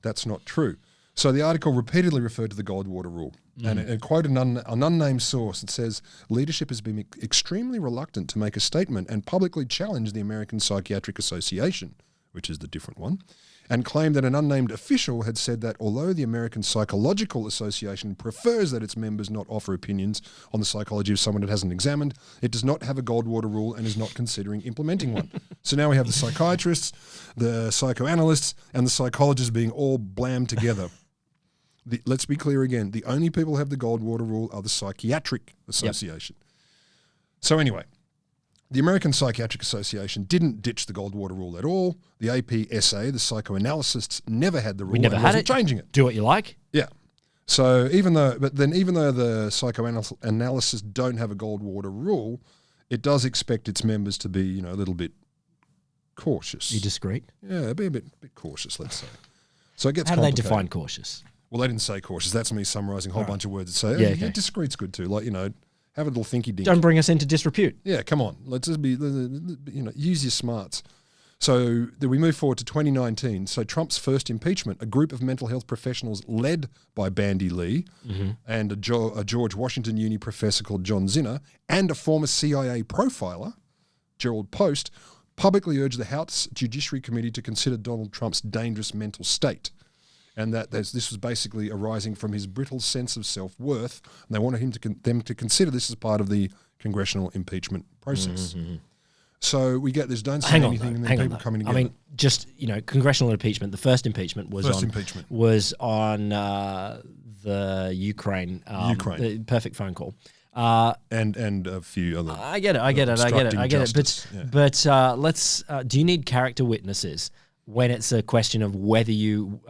that's not true. So the article repeatedly referred to the Goldwater Rule and it quoted an unnamed source. It says, leadership has been extremely reluctant to make a statement and publicly challenge the American Psychiatric Association, which is the different one, and claimed that an unnamed official had said that although the American Psychological Association prefers that its members not offer opinions on the psychology of someone it hasn't examined, it does not have a Goldwater Rule and is not considering implementing one. So now we have the psychiatrists, the psychoanalysts, and the psychologists being all blammed together. Let's be clear again, the only people who have the Goldwater Rule are the Psychiatric Association. Yep. So anyway, the American Psychiatric Association didn't ditch the Goldwater Rule at all. The APSA, the psychoanalysts, never had the rule. We never had it. Changing it. Do what you like. Yeah. So even though the psychoanalysts don't have a Goldwater Rule, it does expect its members to be, a little bit cautious. You discreet? Yeah, be a bit cautious, let's say. So it gets How do they complicated. define cautious? Well, they didn't say cautious. That's me summarising a whole bunch of words that say, yeah, discreet's good too. Like, have a little thinky dink. Don't bring us into disrepute. Yeah, come on. Let's just be, use your smarts. So then we move forward to 2019. So Trump's first impeachment, a group of mental health professionals led by Bandy Lee and a George Washington Uni professor called John Zinner and a former CIA profiler, Gerald Post, publicly urged the House Judiciary Committee to consider Donald Trump's dangerous mental state. And that this was basically arising from his brittle sense of self-worth. And they wanted them to consider this as part of the congressional impeachment process. Mm-hmm. So we get this, don't say anything, and then people coming together. Congressional impeachment, the first impeachment was on the Ukraine. The perfect phone call. And a few other. I get it. But let's. Do you need character witnesses when it's a question of whether you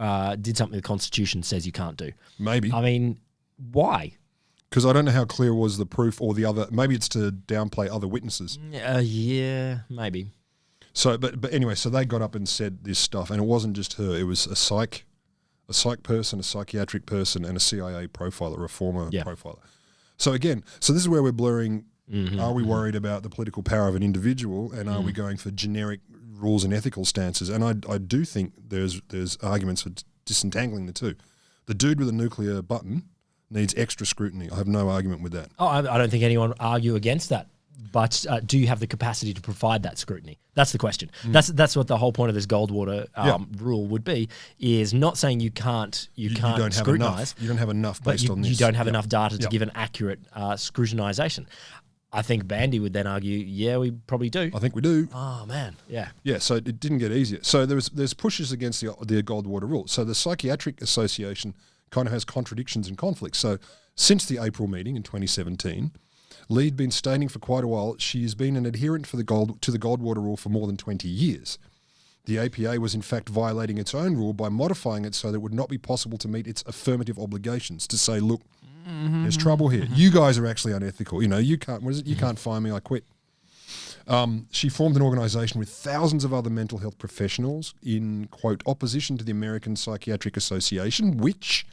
did something the Constitution says you can't do? Maybe. Why? Because I don't know how clear was the proof or the other. Maybe it's to downplay other witnesses. Yeah, maybe. So, but anyway, so they got up and said this stuff, and it wasn't just her. It was a psych person, a psychiatric person, and a CIA profiler, a former profiler. So again, this is where we're blurring. Are we worried about the political power of an individual, and are we going for generic rules and ethical stances? And I do think there's arguments for disentangling the two. The dude with a nuclear button needs extra scrutiny. I have no argument with that. Oh, I don't think anyone would argue against that. But do you have the capacity to provide that scrutiny? That's the question. That's what the whole point of this Goldwater rule would be, is not saying you can't scrutinise. You don't have enough based on this. You don't have enough data to give an accurate scrutinisation. I think Bandy would then argue, yeah, we probably do. I think we do. Oh, man. Yeah. Yeah, so it didn't get easier. So there's pushes against the Goldwater Rule. So the Psychiatric Association kind of has contradictions and conflicts. So since the April meeting in 2017, Lee had been stating for quite a while she has been an adherent to the Goldwater Rule for more than 20 years. The APA was in fact violating its own rule by modifying it so that it would not be possible to meet its affirmative obligations to say, look, there's trouble here. You guys are actually unethical. You can't fire me, I quit. She formed an organisation with thousands of other mental health professionals in, quote, opposition to the American Psychiatric Association, which,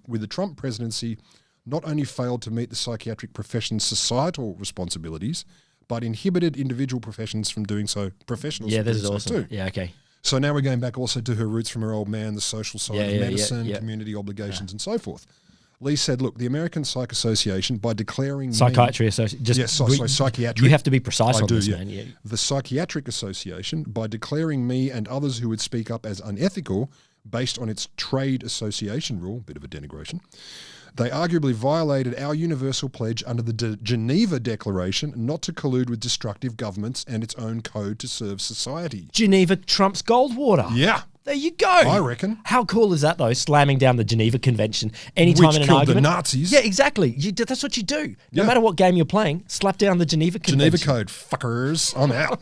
with the Trump presidency, not only failed to meet the psychiatric profession's societal responsibilities, but inhibited individual professions from doing so, professionals Yeah, from this is doing awesome. so too. Yeah, okay. So now we're going back also to her roots from her old man, the social side of medicine, community obligations, and so forth. Lee said, look, the American Psych Association, by declaring Psychiatry Association. Psychiatric. You have to be precise on this, yeah. man. Yeah. The Psychiatric Association, by declaring me and others who would speak up as unethical based on its trade association rule, bit of a denigration, they arguably violated our universal pledge under the Geneva Declaration not to collude with destructive governments and its own code to serve society. Geneva trumps Goldwater. Yeah. There you go. I reckon. How cool is that, though? Slamming down the Geneva Convention anytime Which in an killed argument. the Nazis. Yeah, exactly. That's what you do. No Yeah. matter what game you're playing, slap down the Geneva Convention. Geneva Code, fuckers. I'm out.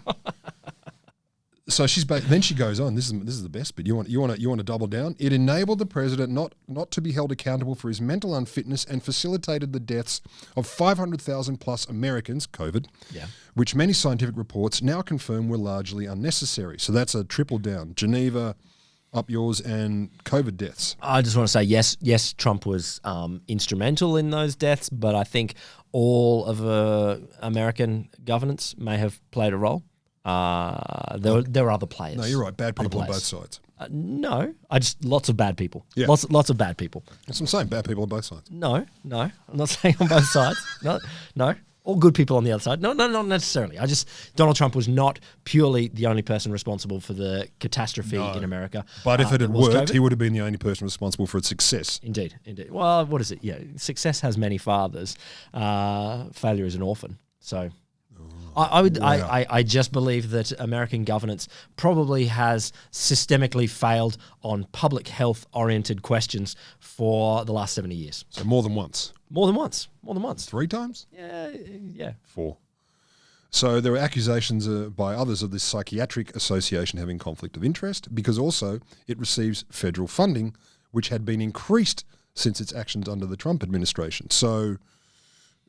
So then she goes on. This is the best bit. You want to double down. It enabled the president not to be held accountable for his mental unfitness and facilitated the deaths of 500,000 plus Americans, COVID, which many scientific reports now confirm were largely unnecessary. So that's a triple down. Geneva, up yours, and COVID deaths. I just want to say yes, Trump was instrumental in those deaths, but I think all of American governance may have played a role. There were other players. No, you're right. Bad people on both sides. No, lots of bad people. Yeah. Lots of bad people. That's what I'm saying. Bad people on both sides. No, I'm not saying on both sides. No. All good people on the other side. No, not necessarily. Donald Trump was not purely the only person responsible for the catastrophe in America. But if it had worked, COVID. he would have been the only person responsible for its success. Indeed. Well, what is it? Yeah, success has many fathers. Failure is an orphan. So I just believe that American governance probably has systemically failed on public health oriented questions for the last 70 years. So more than once. More than once. 3 times? Yeah. 4. So there were accusations by others of this psychiatric association having conflict of interest because also it receives federal funding, which had been increased since its actions under the Trump administration. So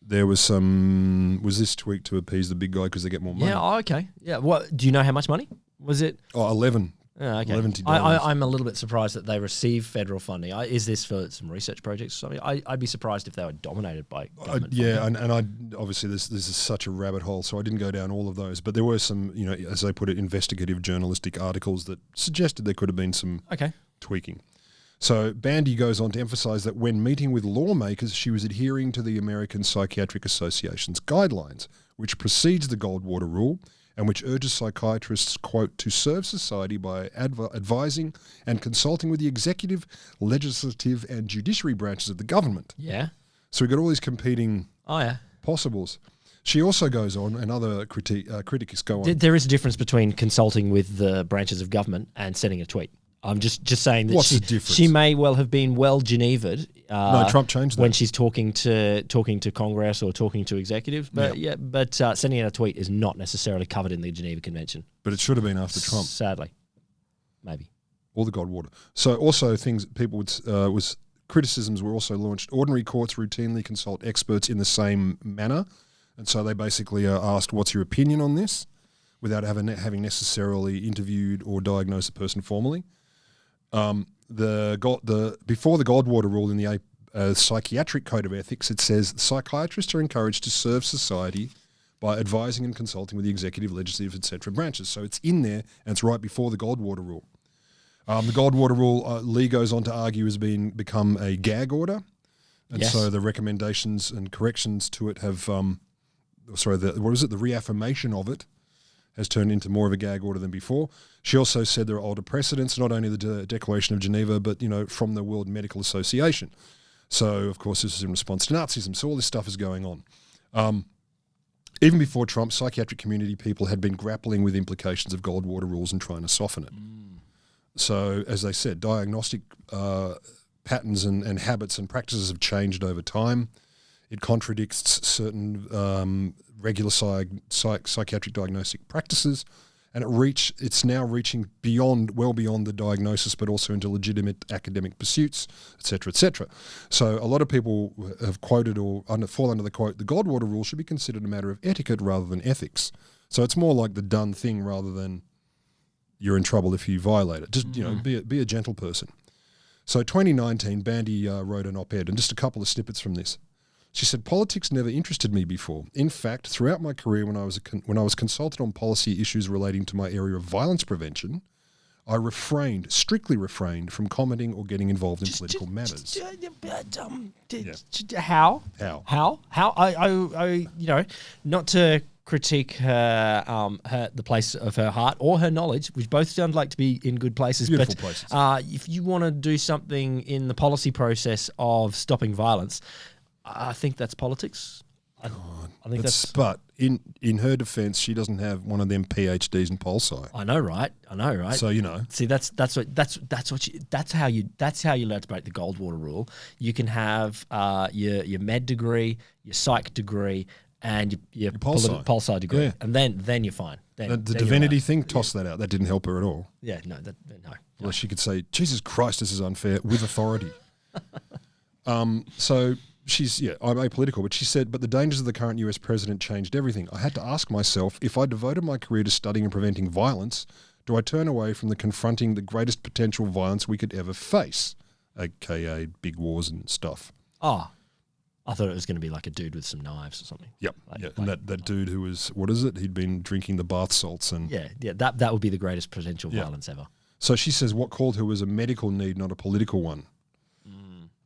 there was this tweak to appease the big guy because they get more money? Yeah, okay. Yeah, what, do you know how much money? Was it? 11. Oh, okay. $11. I'm a little bit surprised that they receive federal funding. Is this for some research projects or something? I'd be surprised if they were dominated by government funding. and I obviously this is such a rabbit hole, so I didn't go down all of those. But there were some, as they put it, investigative journalistic articles that suggested there could have been some tweaking. So Bandy goes on to emphasize that when meeting with lawmakers, she was adhering to the American Psychiatric Association's guidelines, which precedes the Goldwater Rule, and which urges psychiatrists, quote, to serve society by advising and consulting with the executive, legislative, and judiciary branches of the government. Yeah. So we've got all these competing possibles. She also goes on, and other critics go on. There is a difference between consulting with the branches of government and sending a tweet. I'm just saying that What's the difference? She may well have been well Geneva'd. No, Trump changed that. When she's talking to Congress or talking to executives. But sending out a tweet is not necessarily covered in the Geneva Convention. But it should have been after Trump. Sadly. Maybe. Or the Goldwater. So also things people was criticisms were also launched. Ordinary courts routinely consult experts in the same manner. And so they basically are asked, what's your opinion on this? Without having necessarily interviewed or diagnosed the person formally. Before the Goldwater Rule in the Psychiatric Code of Ethics, it says psychiatrists are encouraged to serve society by advising and consulting with the executive, legislative, etc. branches. So it's in there, and it's right before the Goldwater Rule. The Goldwater Rule, Lee goes on to argue, has become a gag order, and so the recommendations and corrections to it have, the reaffirmation of it has turned into more of a gag order than before. She also said there are older precedents, not only the Declaration of Geneva, but from the World Medical Association. So, of course, this is in response to Nazism. So all this stuff is going on. Even before Trump, psychiatric community people had been grappling with implications of Goldwater rules and trying to soften it. So, as they said, diagnostic patterns and habits and practices have changed over time. It contradicts certain regular psychiatric diagnostic practices, and it's now reaching well beyond the diagnosis, but also into legitimate academic pursuits, etc., etc. So a lot of people have quoted or fall under the quote, the Goldwater Rule should be considered a matter of etiquette rather than ethics. So it's more like the done thing rather than you're in trouble if you violate it. Just, be a gentle person. So 2019, Bandy wrote an op-ed, and just a couple of snippets from this. She said, politics never interested me before. In fact, throughout my career when I was consulted on policy issues relating to my area of violence prevention, I strictly refrained from commenting or getting involved in political matters. How? Not to critique the place of her heart or her knowledge, which both sound like to be in good places. Beautiful places. If you want to do something in the policy process of stopping violence, I think that's politics. I think that's. But in her defence, she doesn't have one of them PhDs in pol sci. I know, right? So See, that's how you learn to break the Goldwater Rule. You can have your med degree, your psych degree, and your pol sci degree, and then you're fine. The divinity thing, toss that out. That didn't help her at all. Yeah, no. Well, she could say, "Jesus Christ, this is unfair," with authority. So. I'm apolitical, but she said, but the dangers of the current US president changed everything. I had to ask myself, if I devoted my career to studying and preventing violence, do I turn away from confronting the greatest potential violence we could ever face, aka big wars and stuff? I thought it was going to be like a dude with some knives or something. Yep. And that dude who was, what is it? He'd been drinking the bath salts. And that would be the greatest potential violence ever. So she says what called her was a medical need, not a political one.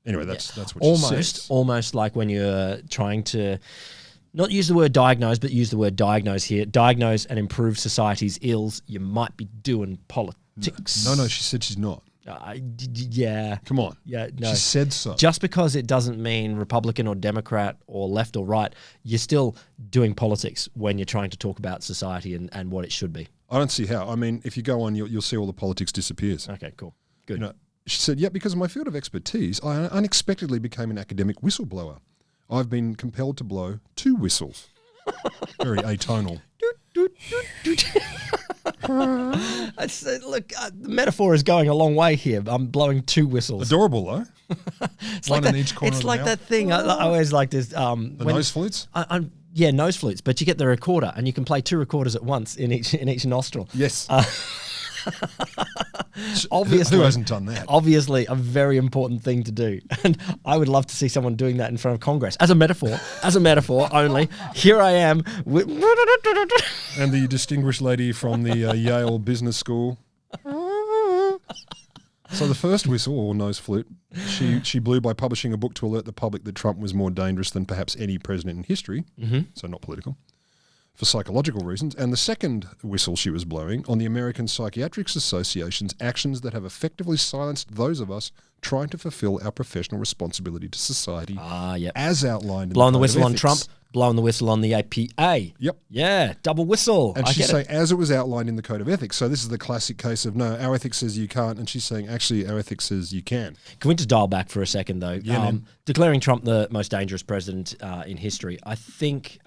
Anyway, that's what she says. Almost like when you're trying to not use the word diagnose, but use the word diagnose here. Diagnose and improve society's ills. You might be doing politics. No, she said she's not. Yeah. Come on. Yeah, no. She said so. Just because it doesn't mean Republican or Democrat or left or right, you're still doing politics when you're trying to talk about society and what it should be. I don't see how. I mean, if you go on, you'll see all the politics disappears. Okay, cool. Good. She said, because of my field of expertise, I unexpectedly became an academic whistleblower. I've been compelled to blow 2 whistles. Very atonal. Look, the metaphor is going a long way here. I'm blowing 2 whistles. Adorable, though. It's one in each corner. It's like that thing. I always like this. Nose flutes? Nose flutes, but you get the recorder, and you can play 2 recorders at once in each nostril. Yes. Obviously, who hasn't done that? Obviously, a very important thing to do, and I would love to see someone doing that in front of Congress as a metaphor only. Here I am, and the distinguished lady from the Yale Business School. So the first whistle or nose flute, she blew by publishing a book to alert the public that Trump was more dangerous than perhaps any president in history. So not political. For psychological reasons, and the second whistle she was blowing on the American Psychiatrics Association's actions that have effectively silenced those of us trying to fulfill our professional responsibility to society as outlined in blowing the whistle Code of on Ethics. Trump, blowing the whistle on the APA. Yep. Yeah, double whistle. And she's saying, as it was outlined in the Code of Ethics. So this is the classic case of, no, our ethics says you can't, and she's saying, actually, our ethics says you can. Can we just dial back for a second, though? Yeah, declaring Trump the most dangerous president in history, I think...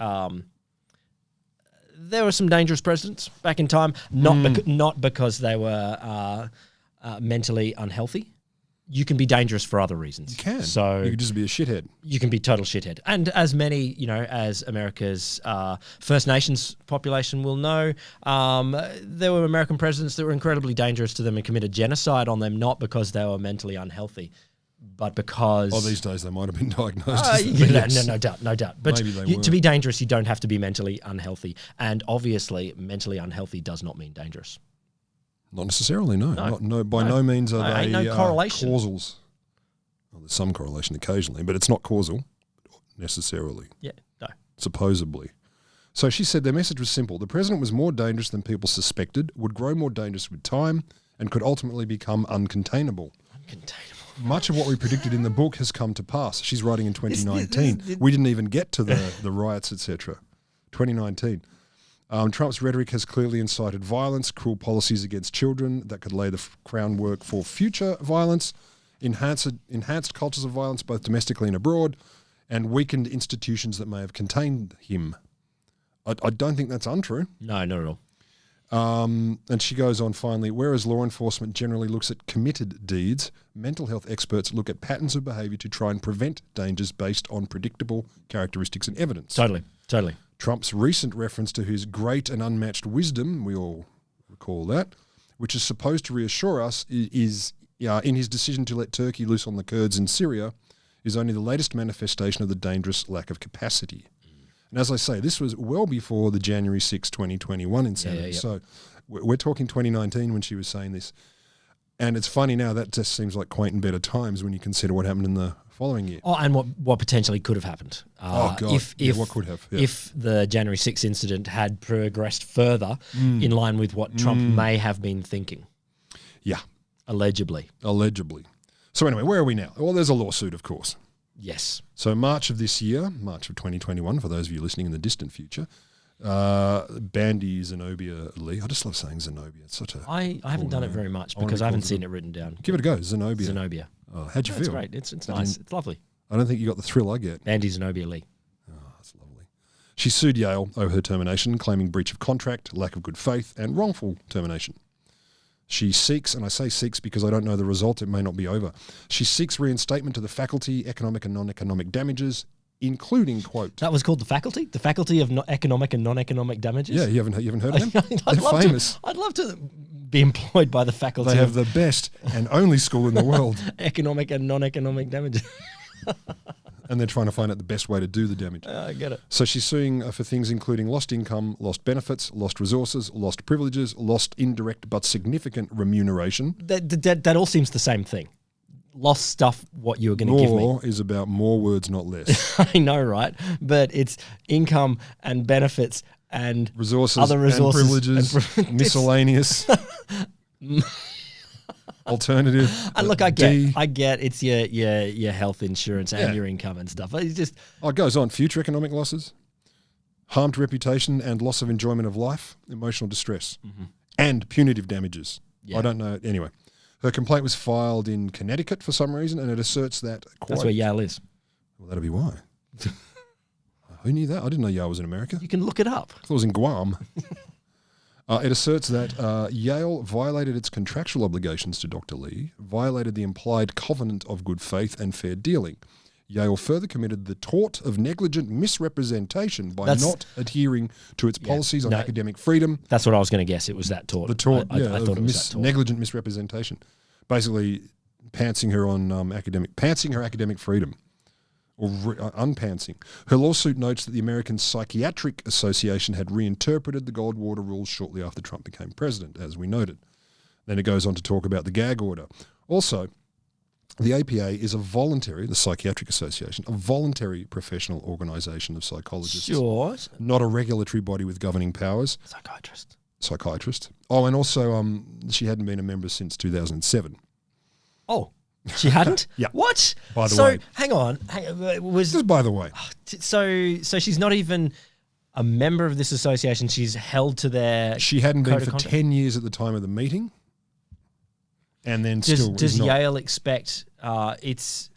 there were some dangerous presidents back in time, not because they were mentally unhealthy. You can be dangerous for other reasons. You can. So you can just be a shithead. You can be total shithead. And as many, as America's First Nations population will know, there were American presidents that were incredibly dangerous to them and committed genocide on them, not because they were mentally unhealthy, but because... Oh, these days they might have been diagnosed. No doubt. But to be dangerous, you don't have to be mentally unhealthy. And obviously, mentally unhealthy does not mean dangerous. Not necessarily, no. By no means are they no correlation. Causals. Well, there's some correlation occasionally, but it's not causal necessarily. Yeah, no. Supposedly. So she said their message was simple. The president was more dangerous than people suspected, would grow more dangerous with time, and could ultimately become uncontainable. Much of what we predicted in the book has come to pass. She's writing in 2019. We didn't even get to the riots, etc. 2019. Trump's rhetoric has clearly incited violence, cruel policies against children that could lay the groundwork for future violence, enhanced cultures of violence both domestically and abroad, and weakened institutions that may have contained him. I don't think that's untrue. No, not at all. And she goes on finally, whereas law enforcement generally looks at committed deeds, mental health experts look at patterns of behaviour to try and prevent dangers based on predictable characteristics and evidence. Totally. Trump's recent reference to his great and unmatched wisdom, we all recall that, which is supposed to reassure us, is in his decision to let Turkey loose on the Kurds in Syria, is only the latest manifestation of the dangerous lack of capacity. And as I say, this was well before the January 6, 2021 insanity. So we're talking 2019 when she was saying this. And it's funny now, that just seems like quaint and better times when you consider what happened in the following year. Oh, and what potentially could have happened. God. What could have? Yeah. If the January 6th incident had progressed further in line with what Trump may have been thinking. Yeah. Allegedly. So anyway, where are we now? Well, there's a lawsuit, of course. Yes. So March of this year, March of 2021, for those of you listening in the distant future, Bandy Xenobia Lee. I just love saying Zenobia. It's such a I haven't done it very much because I haven't seen it written down. Give it a go, Zenobia. Zenobia. Oh, how'd you feel? It's great. It's nice. It's lovely. I don't think you got the thrill I get. Bandy Xenobia Lee. Oh, that's lovely. She sued Yale over her termination, claiming breach of contract, lack of good faith, and wrongful termination. She seeks, and I say seeks because I don't know the result, it may not be over. She seeks reinstatement to the faculty, economic and non-economic damages, including, quote... That was called the faculty? The faculty of economic and non-economic damages? Yeah, you haven't heard of them? They're famous. I'd love to be employed by the faculty. They have the best and only school in the world. Economic and non-economic damages. And they're trying to find out the best way to do the damage. I get it. So she's suing for things including lost income, lost benefits, lost resources, lost privileges, lost indirect but significant remuneration. That all seems the same thing. Lost stuff, what you were going to give me. Law is about more words, not less. I know, right? But it's income and benefits and resources, other resources. And privileges, miscellaneous, alternative. And look, I get it's your health insurance and your income and stuff. It's just it goes on. Future economic losses, harmed reputation and loss of enjoyment of life, emotional distress, and punitive damages. Yeah. I don't know. Anyway, her complaint was filed in Connecticut for some reason, and it asserts that... That's where Yale is. Well, that'll be why. Who knew that? I didn't know Yale was in America. You can look it up. I thought it was in Guam. It asserts that Yale violated its contractual obligations to Dr. Lee, violated the implied covenant of good faith and fair dealing. Yale further committed the tort of negligent misrepresentation by not adhering to its policies on academic freedom. That's what I was going to guess. It was that tort. The tort, I thought it was that tort. Negligent misrepresentation. Basically, pantsing her academic freedom. Or unpantsing. Her lawsuit notes that the American Psychiatric Association had reinterpreted the Goldwater Rule shortly after Trump became president, as we noted. Then it goes on to talk about the gag order. Also, the APA is the Psychiatric Association, a voluntary professional organisation of psychologists. Sure. Not a regulatory body with governing powers. Psychiatrist. Oh, and also she hadn't been a member since 2007. Oh. She hadn't? Yeah. What? By the way. Hang on. Just by the way. So she's not even a member of this association. She's held to their... She hadn't been for 10 years at the time of the meeting. And then does Yale expect its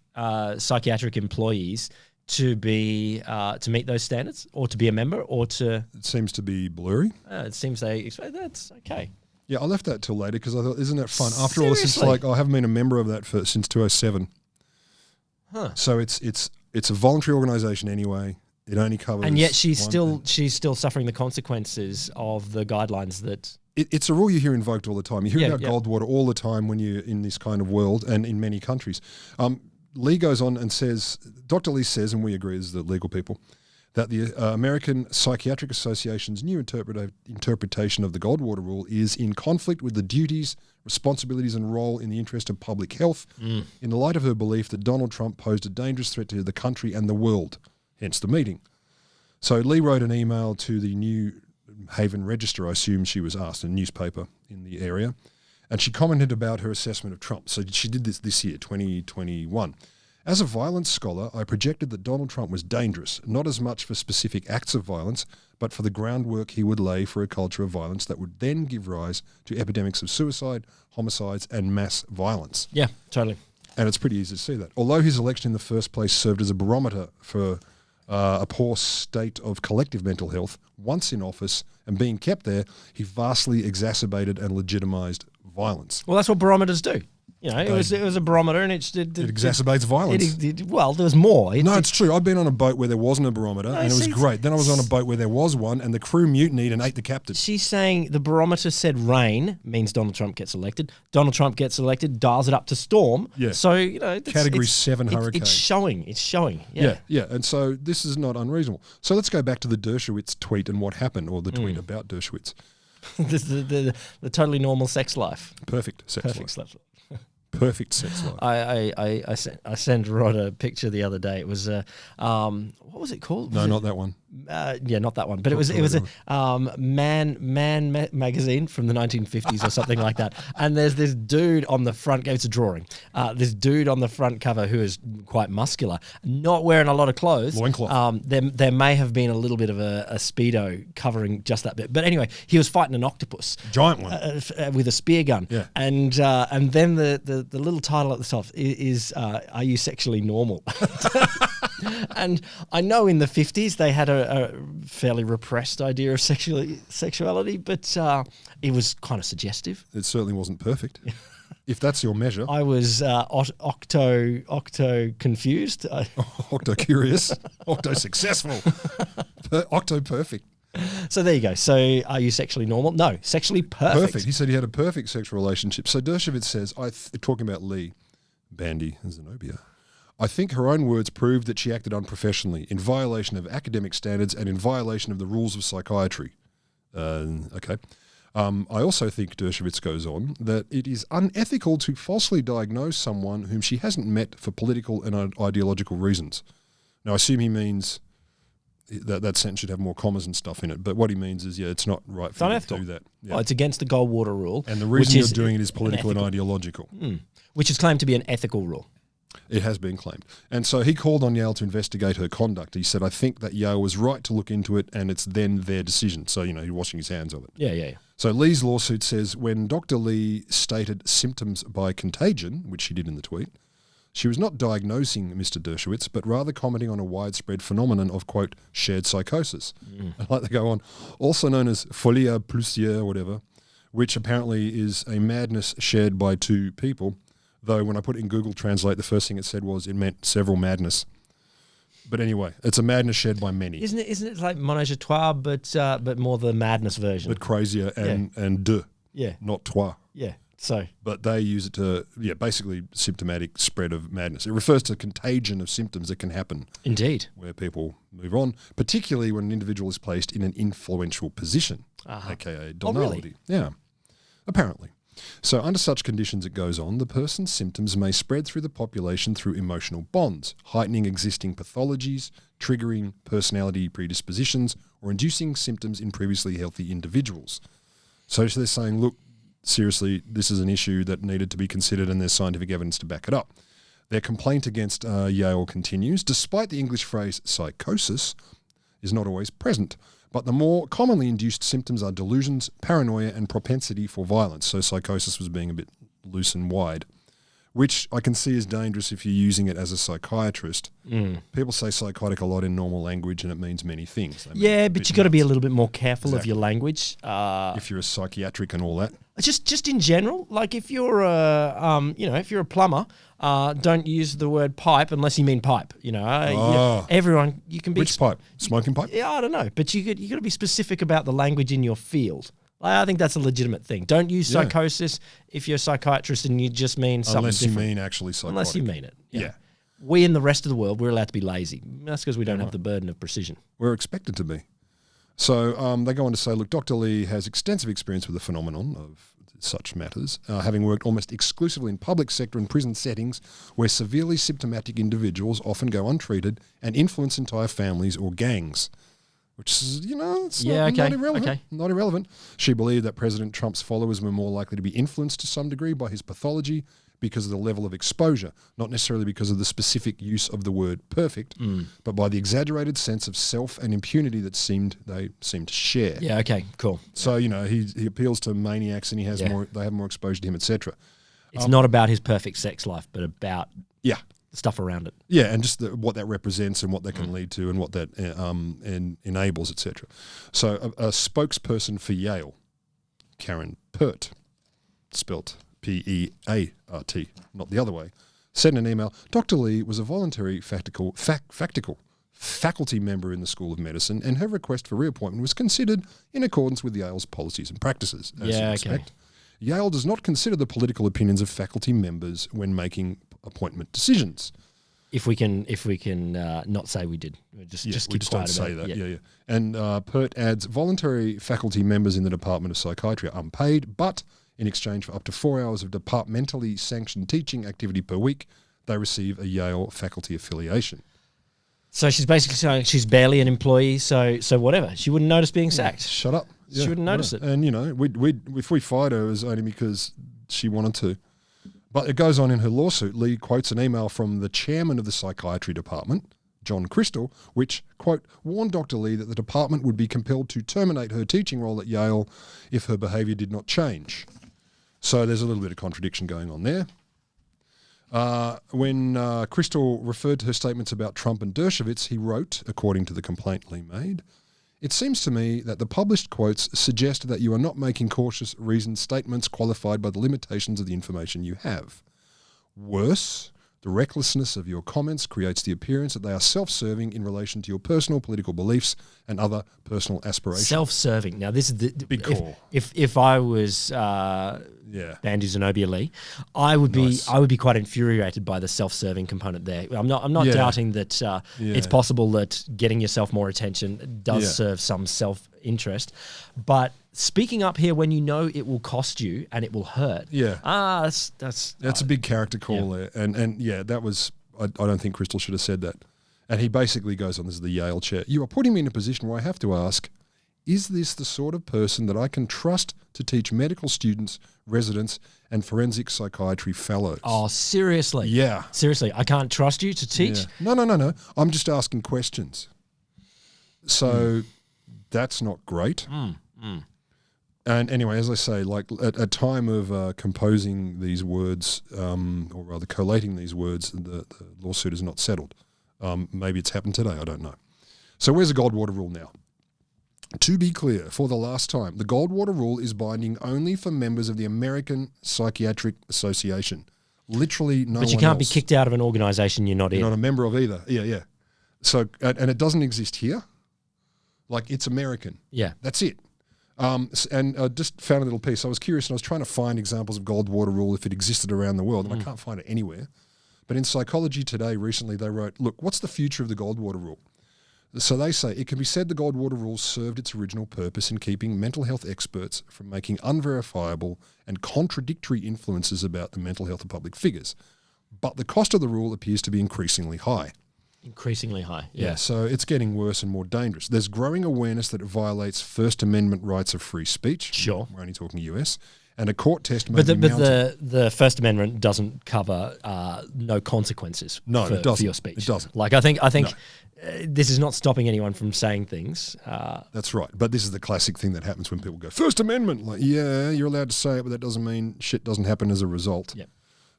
psychiatric employees to meet those standards, or to be a member, or to... It seems to be blurry. It seems they expect that's okay. Yeah, I left that till later because I thought, isn't that fun? After all this, it's like, I haven't been a member of that since 2007. Huh. So it's a voluntary organisation anyway. It only covers... And yet she's still suffering the consequences of the guidelines that... It's a rule you hear invoked all the time. You hear about Goldwater all the time when you're in this kind of world and in many countries. Lee goes on and says, Dr. Lee says, and we agree as the legal people, that the American Psychiatric Association's new interpretation of the Goldwater Rule is in conflict with the duties, responsibilities and role in the interest of public health in the light of her belief that Donald Trump posed a dangerous threat to the country and the world, hence the meeting. So Lee wrote an email to the New Haven Register, I assume she was asked, a newspaper in the area, and she commented about her assessment of Trump. So she did this year, 2021. As a violence scholar, I projected that Donald Trump was dangerous, not as much for specific acts of violence, but for the groundwork he would lay for a culture of violence that would then give rise to epidemics of suicide, homicides, and mass violence. Yeah, totally. And it's pretty easy to see that. Although his election in the first place served as a barometer for a poor state of collective mental health, once in office and being kept there, he vastly exacerbated and legitimised violence. Well, that's what barometers do. it was a barometer, and it exacerbates violence. Well, there was more. It's true. I've been on a boat where there wasn't a barometer, and it was great. Then I was on a boat where there was one, and the crew mutinied and ate the captain. She's saying the barometer said rain means Donald Trump gets elected. Donald Trump gets elected, dials it up to storm. Yeah. So Category 7 hurricane. It's showing. Yeah. Yeah. And so this is not unreasonable. So let's go back to the Dershowitz tweet and what happened, or the tweet about Dershowitz. the totally normal sex life. Perfect sex life. Perfect sex life. I sent Rod a picture the other day. It was what was it called? No, not that one. Not that one. But it was a Man magazine from the 1950s or something like that. And there's this dude on the front. It's a drawing. This dude on the front cover who is quite muscular, not wearing a lot of clothes. Loincloth. There may have been a little bit of a speedo covering just that bit. But anyway, he was fighting an octopus, giant one, with a spear gun. Yeah. And then the little title at the top is "Are you sexually normal?" And I know in the 50s they had a fairly repressed idea of sexuality, but it was kind of suggestive. It certainly wasn't perfect. If that's your measure. I was octo confused. Octo curious. Octo successful. Octo perfect. So there you go. So are you sexually normal? No, sexually perfect. Perfect. He said he had a perfect sexual relationship. So Dershowitz says, talking about Lee, Bandy Xenobia, I think her own words proved that she acted unprofessionally, in violation of academic standards and in violation of the rules of psychiatry. Okay. I also think, Dershowitz goes on, that it is unethical to falsely diagnose someone whom she hasn't met for political and ideological reasons. Now, I assume he means that sentence should have more commas and stuff in it, but what he means is, it's not right for you to do that. Yeah. Well, it's against the Goldwater Rule. And the reason you're doing it is political and ideological. Which is claimed to be an ethical rule. It has been claimed. And so he called on Yale to investigate her conduct. He said, I think that Yale was right to look into it, and it's then their decision. So, he's washing his hands of it. Yeah. So Lee's lawsuit says, when Dr. Lee stated symptoms by contagion, which she did in the tweet, she was not diagnosing Mr. Dershowitz, but rather commenting on a widespread phenomenon of, quote, shared psychosis. Like they go on, also known as folia plusieurs or whatever, which apparently is a madness shared by two people. Though when I put it in Google Translate, the first thing it said was it meant several madness. But anyway, it's a madness shared by many. Isn't it like ménage à trois, but more the madness version? But crazier and deux. Yeah. Not trois. Yeah. So. But they use it to, basically symptomatic spread of madness. It refers to contagion of symptoms that can happen. Indeed. Where people move on, particularly when an individual is placed in an influential position, aka donality. Oh, really? Yeah, apparently. So under such conditions, it goes on, the person's symptoms may spread through the population through emotional bonds, heightening existing pathologies, triggering personality predispositions, or inducing symptoms in previously healthy individuals. So they're saying, look, seriously, this is an issue that needed to be considered and there's scientific evidence to back it up. Their complaint against Yale continues, despite the English phrase psychosis is not always present. But the more commonly induced symptoms are delusions, paranoia, and propensity for violence. So psychosis was being a bit loose and wide, which I can see is dangerous if you're using it as a psychiatrist. People say psychotic a lot in normal language, and it means many things. But you've got to be a little bit more careful of your language. If you're a psychiatric and all that. Just in general, like if you're if you're a plumber, don't use the word pipe unless you mean pipe. Everyone, you can be which pipe? Smoking pipe? Yeah, I don't know, but you got to be specific about the language in your field. I think that's a legitimate thing. Don't use psychosis if you're a psychiatrist and you just mean something unless different. You mean actually psychotic. Unless you mean it. Yeah. We in the rest of the world, we're allowed to be lazy. That's because we don't have the burden of precision. We're expected to be. So they go on to say, look, Dr. Lee has extensive experience with the phenomenon of such matters, having worked almost exclusively in public sector and prison settings where severely symptomatic individuals often go untreated and influence entire families or gangs. Which is, it's not irrelevant. Okay. Not irrelevant. She believed that President Trump's followers were more likely to be influenced to some degree by his pathology because of the level of exposure, not necessarily because of the specific use of the word perfect, but by the exaggerated sense of self and impunity that they seemed to share. Yeah, okay, cool. So, he appeals to maniacs and they have more exposure to him, etc. It's not about his perfect sex life, but about stuff around it. Yeah, and just what that represents and what that can lead to and what that enables, etc. So a spokesperson for Yale, Karen Pert, spelt P-E-A-R-T, not the other way, said in an email, Dr. Lee was a voluntary faculty member in the School of Medicine, and her request for reappointment was considered in accordance with Yale's policies and practices, as you'd expect. Yale does not consider the political opinions of faculty members when making appointment decisions. If we can not say we did, just keep quiet about it. Yeah. And Pert adds, voluntary faculty members in the Department of Psychiatry are unpaid, but in exchange for up to 4 hours of departmentally sanctioned teaching activity per week, they receive a Yale faculty affiliation. So she's basically saying she's barely an employee, so whatever. She wouldn't notice being sacked. Shut up. She wouldn't notice it. And, if we fired her, it was only because she wanted to. But it goes on in her lawsuit. Lee quotes an email from the chairman of the psychiatry department, John Crystal, which, quote, warned Dr. Lee that the department would be compelled to terminate her teaching role at Yale if her behaviour did not change. So there's a little bit of contradiction going on there. When Crystal referred to her statements about Trump and Dershowitz, he wrote, according to the complaint Lee made, it seems to me that the published quotes suggest that you are not making cautious, reasoned statements qualified by the limitations of the information you have. Worse, the recklessness of your comments creates the appearance that they are self-serving in relation to your personal political beliefs and other personal aspirations. Self-serving. Now, this is the big call. If I was Bandy Xenobia Lee, I would be quite infuriated by the self-serving component there. I'm not doubting that it's possible that getting yourself more attention does serve some self-interest, but speaking up here when you know it will cost you and it will hurt. That's a big character call there, and that was I don't think Crystal should have said that. And he basically goes on, this is the Yale chair, you are putting me in a position where I have to ask, is this the sort of person that I can trust to teach medical students, residents, and forensic psychiatry fellows? Oh, seriously? Yeah. Seriously, I can't trust you to teach? Yeah. No. I'm just asking questions. So that's not great. And anyway, as I say, like at time of composing these words, or rather collating these words, the lawsuit is not settled. Maybe it's happened today, I don't know. So where's the Goldwater Rule now? To be clear, for the last time, the Goldwater Rule is binding only for members of the American Psychiatric Association. Literally no one else. But you can't be kicked out of an organisation you're not in. You're not a member of either. Yeah. So, and it doesn't exist here. Like, it's American. Yeah. That's it. And I just found a little piece. I was curious and I was trying to find examples of Goldwater Rule if it existed around the world, and I can't find it anywhere. But in Psychology Today recently, they wrote, look, what's the future of the Goldwater Rule? So they say, it can be said the Goldwater Rule served its original purpose in keeping mental health experts from making unverifiable and contradictory influences about the mental health of public figures. But the cost of the rule appears to be increasingly high. Increasingly high, yeah. So it's getting worse and more dangerous. There's growing awareness that it violates First Amendment rights of free speech. Sure. We're only talking US. And a court test may but be mounted. The First Amendment doesn't cover no consequences for your speech. It doesn't. Like I think this is not stopping anyone from saying things. That's right. But this is the classic thing that happens when people go, First Amendment. Like, yeah, you're allowed to say it, but that doesn't mean shit doesn't happen as a result. Yep.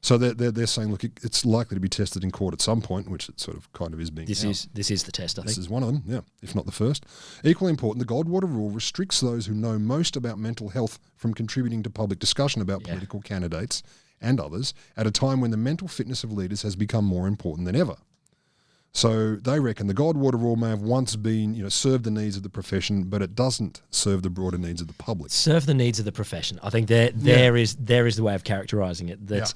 So they're saying, look, it's likely to be tested in court at some point, which it sort of kind of is being. This is the test, I think. This is one of them, yeah, if not the first. Equally important, the Goldwater Rule restricts those who know most about mental health from contributing to public discussion about political candidates and others at a time when the mental fitness of leaders has become more important than ever. So they reckon the Goldwater Rule may have once been, served the needs of the profession, but it doesn't serve the broader needs of the public. Serve the needs of the profession. I think there is the way of characterising it. That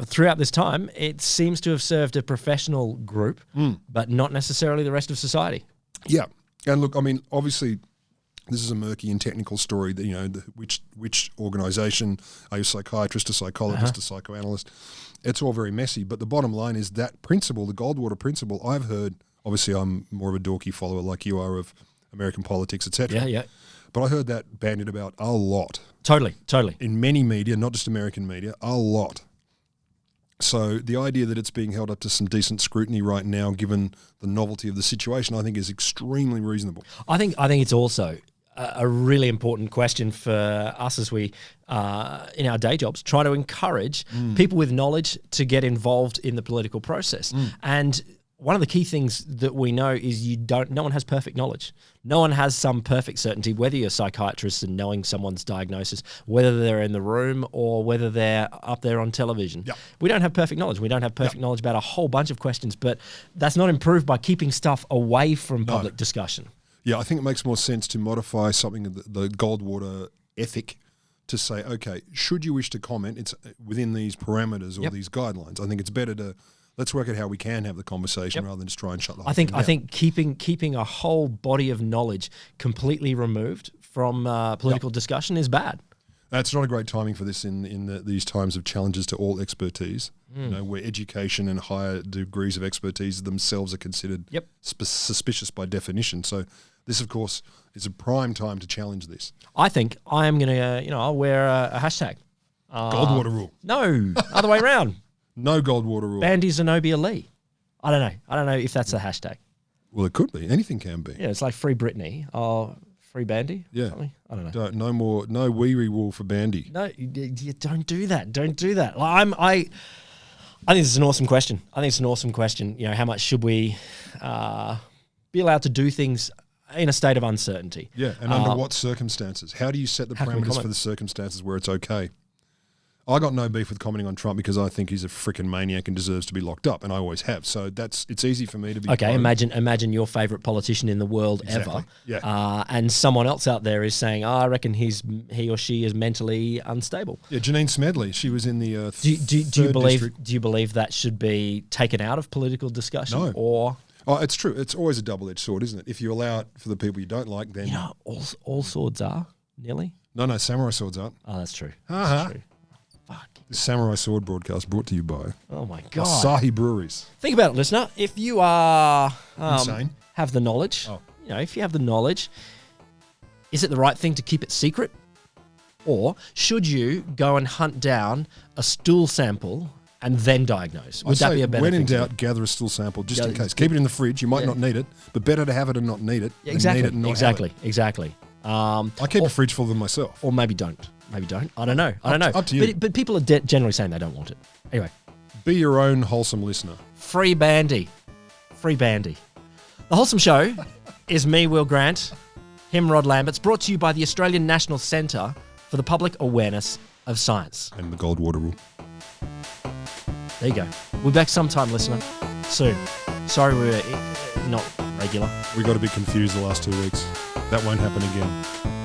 throughout this time, it seems to have served a professional group, but not necessarily the rest of society. Yeah, and look, I mean, obviously, this is a murky and technical story. That which organisation, are you a psychiatrist, a psychologist, a psychoanalyst? It's all very messy, but the bottom line is that principle, the Goldwater principle, I've heard, obviously I'm more of a dorky follower like you are of American politics, etc. Yeah. But I heard that bandied about a lot. Totally. In many media, not just American media, a lot. So the idea that it's being held up to some decent scrutiny right now, given the novelty of the situation, I think is extremely reasonable. I think it's also a really important question for us as we, in our day jobs, try to encourage people with knowledge to get involved in the political process. And one of the key things that we know is no one has perfect knowledge. No one has some perfect certainty, whether you're a psychiatrist and knowing someone's diagnosis, whether they're in the room or whether they're up there on television. Yep. We don't have perfect knowledge. We don't have perfect knowledge about a whole bunch of questions, but that's not improved by keeping stuff away from public discussion. Yeah, I think it makes more sense to modify something of the Goldwater ethic to say, okay, should you wish to comment, it's within these parameters or these guidelines. I think it's better to let's work out how we can have the conversation rather than just try and shut the whole thing down. I think keeping a whole body of knowledge completely removed from political discussion is bad. That's not a great timing for this in these times of challenges to all expertise, where education and higher degrees of expertise themselves are considered suspicious by definition. So this, of course, is a prime time to challenge this. I think I am going to, I'll wear a hashtag. Goldwater Rule. No, other way around. No Goldwater Rule. Bandy Xenobia Lee. I don't know. I don't know if that's a hashtag. Well, it could be. Anything can be. Yeah, it's like Free Britney. Free Bandy? Yeah. Something? I don't know. No wee-wee rule for Bandy. No, you don't do that. Don't do that. I think this is an awesome question. How much should we be allowed to do things in a state of uncertainty? Yeah, and under what circumstances? How do you set the parameters for the circumstances where it's okay? I got no beef with commenting on Trump because I think he's a freaking maniac and deserves to be locked up, and I always have. So it's easy for me to be okay. Imagine your favorite politician in the world ever, and someone else out there is saying, "I reckon he or she is mentally unstable." Yeah, Janine Smedley, she was in the do you believe that should be taken out of political discussion? No. Or it's true. It's always a double-edged sword, isn't it? If you allow it for the people you don't like, then all swords are nearly. No, samurai swords aren't. Oh, that's true. That's true. Fuck. The Samurai Sword broadcast brought to you by my God. Asahi Breweries. Think about it, listener. If you are insane, have the knowledge, if you have the knowledge, is it the right thing to keep it secret? Or should you go and hunt down a stool sample and then diagnose? Would that be a better thing? When in doubt, gather a stool sample just in case. Keep it in the fridge. You might not need it, but better to have it and not need it. Exactly. Than need it and not Exactly. I keep a fridge full of them myself. Or maybe don't. I don't know. Up to you. But people are generally saying they don't want it. Anyway. Be your own wholesome listener. Free Bandy. The Wholesome Show is me, Will Grant, him, Rod Lamberts, brought to you by the Australian National Centre for the Public Awareness of Science. And the Goldwater Rule. There you go. We'll be back sometime, listener. Soon. Sorry we were not regular. We got a bit confused the last 2 weeks. That won't happen again.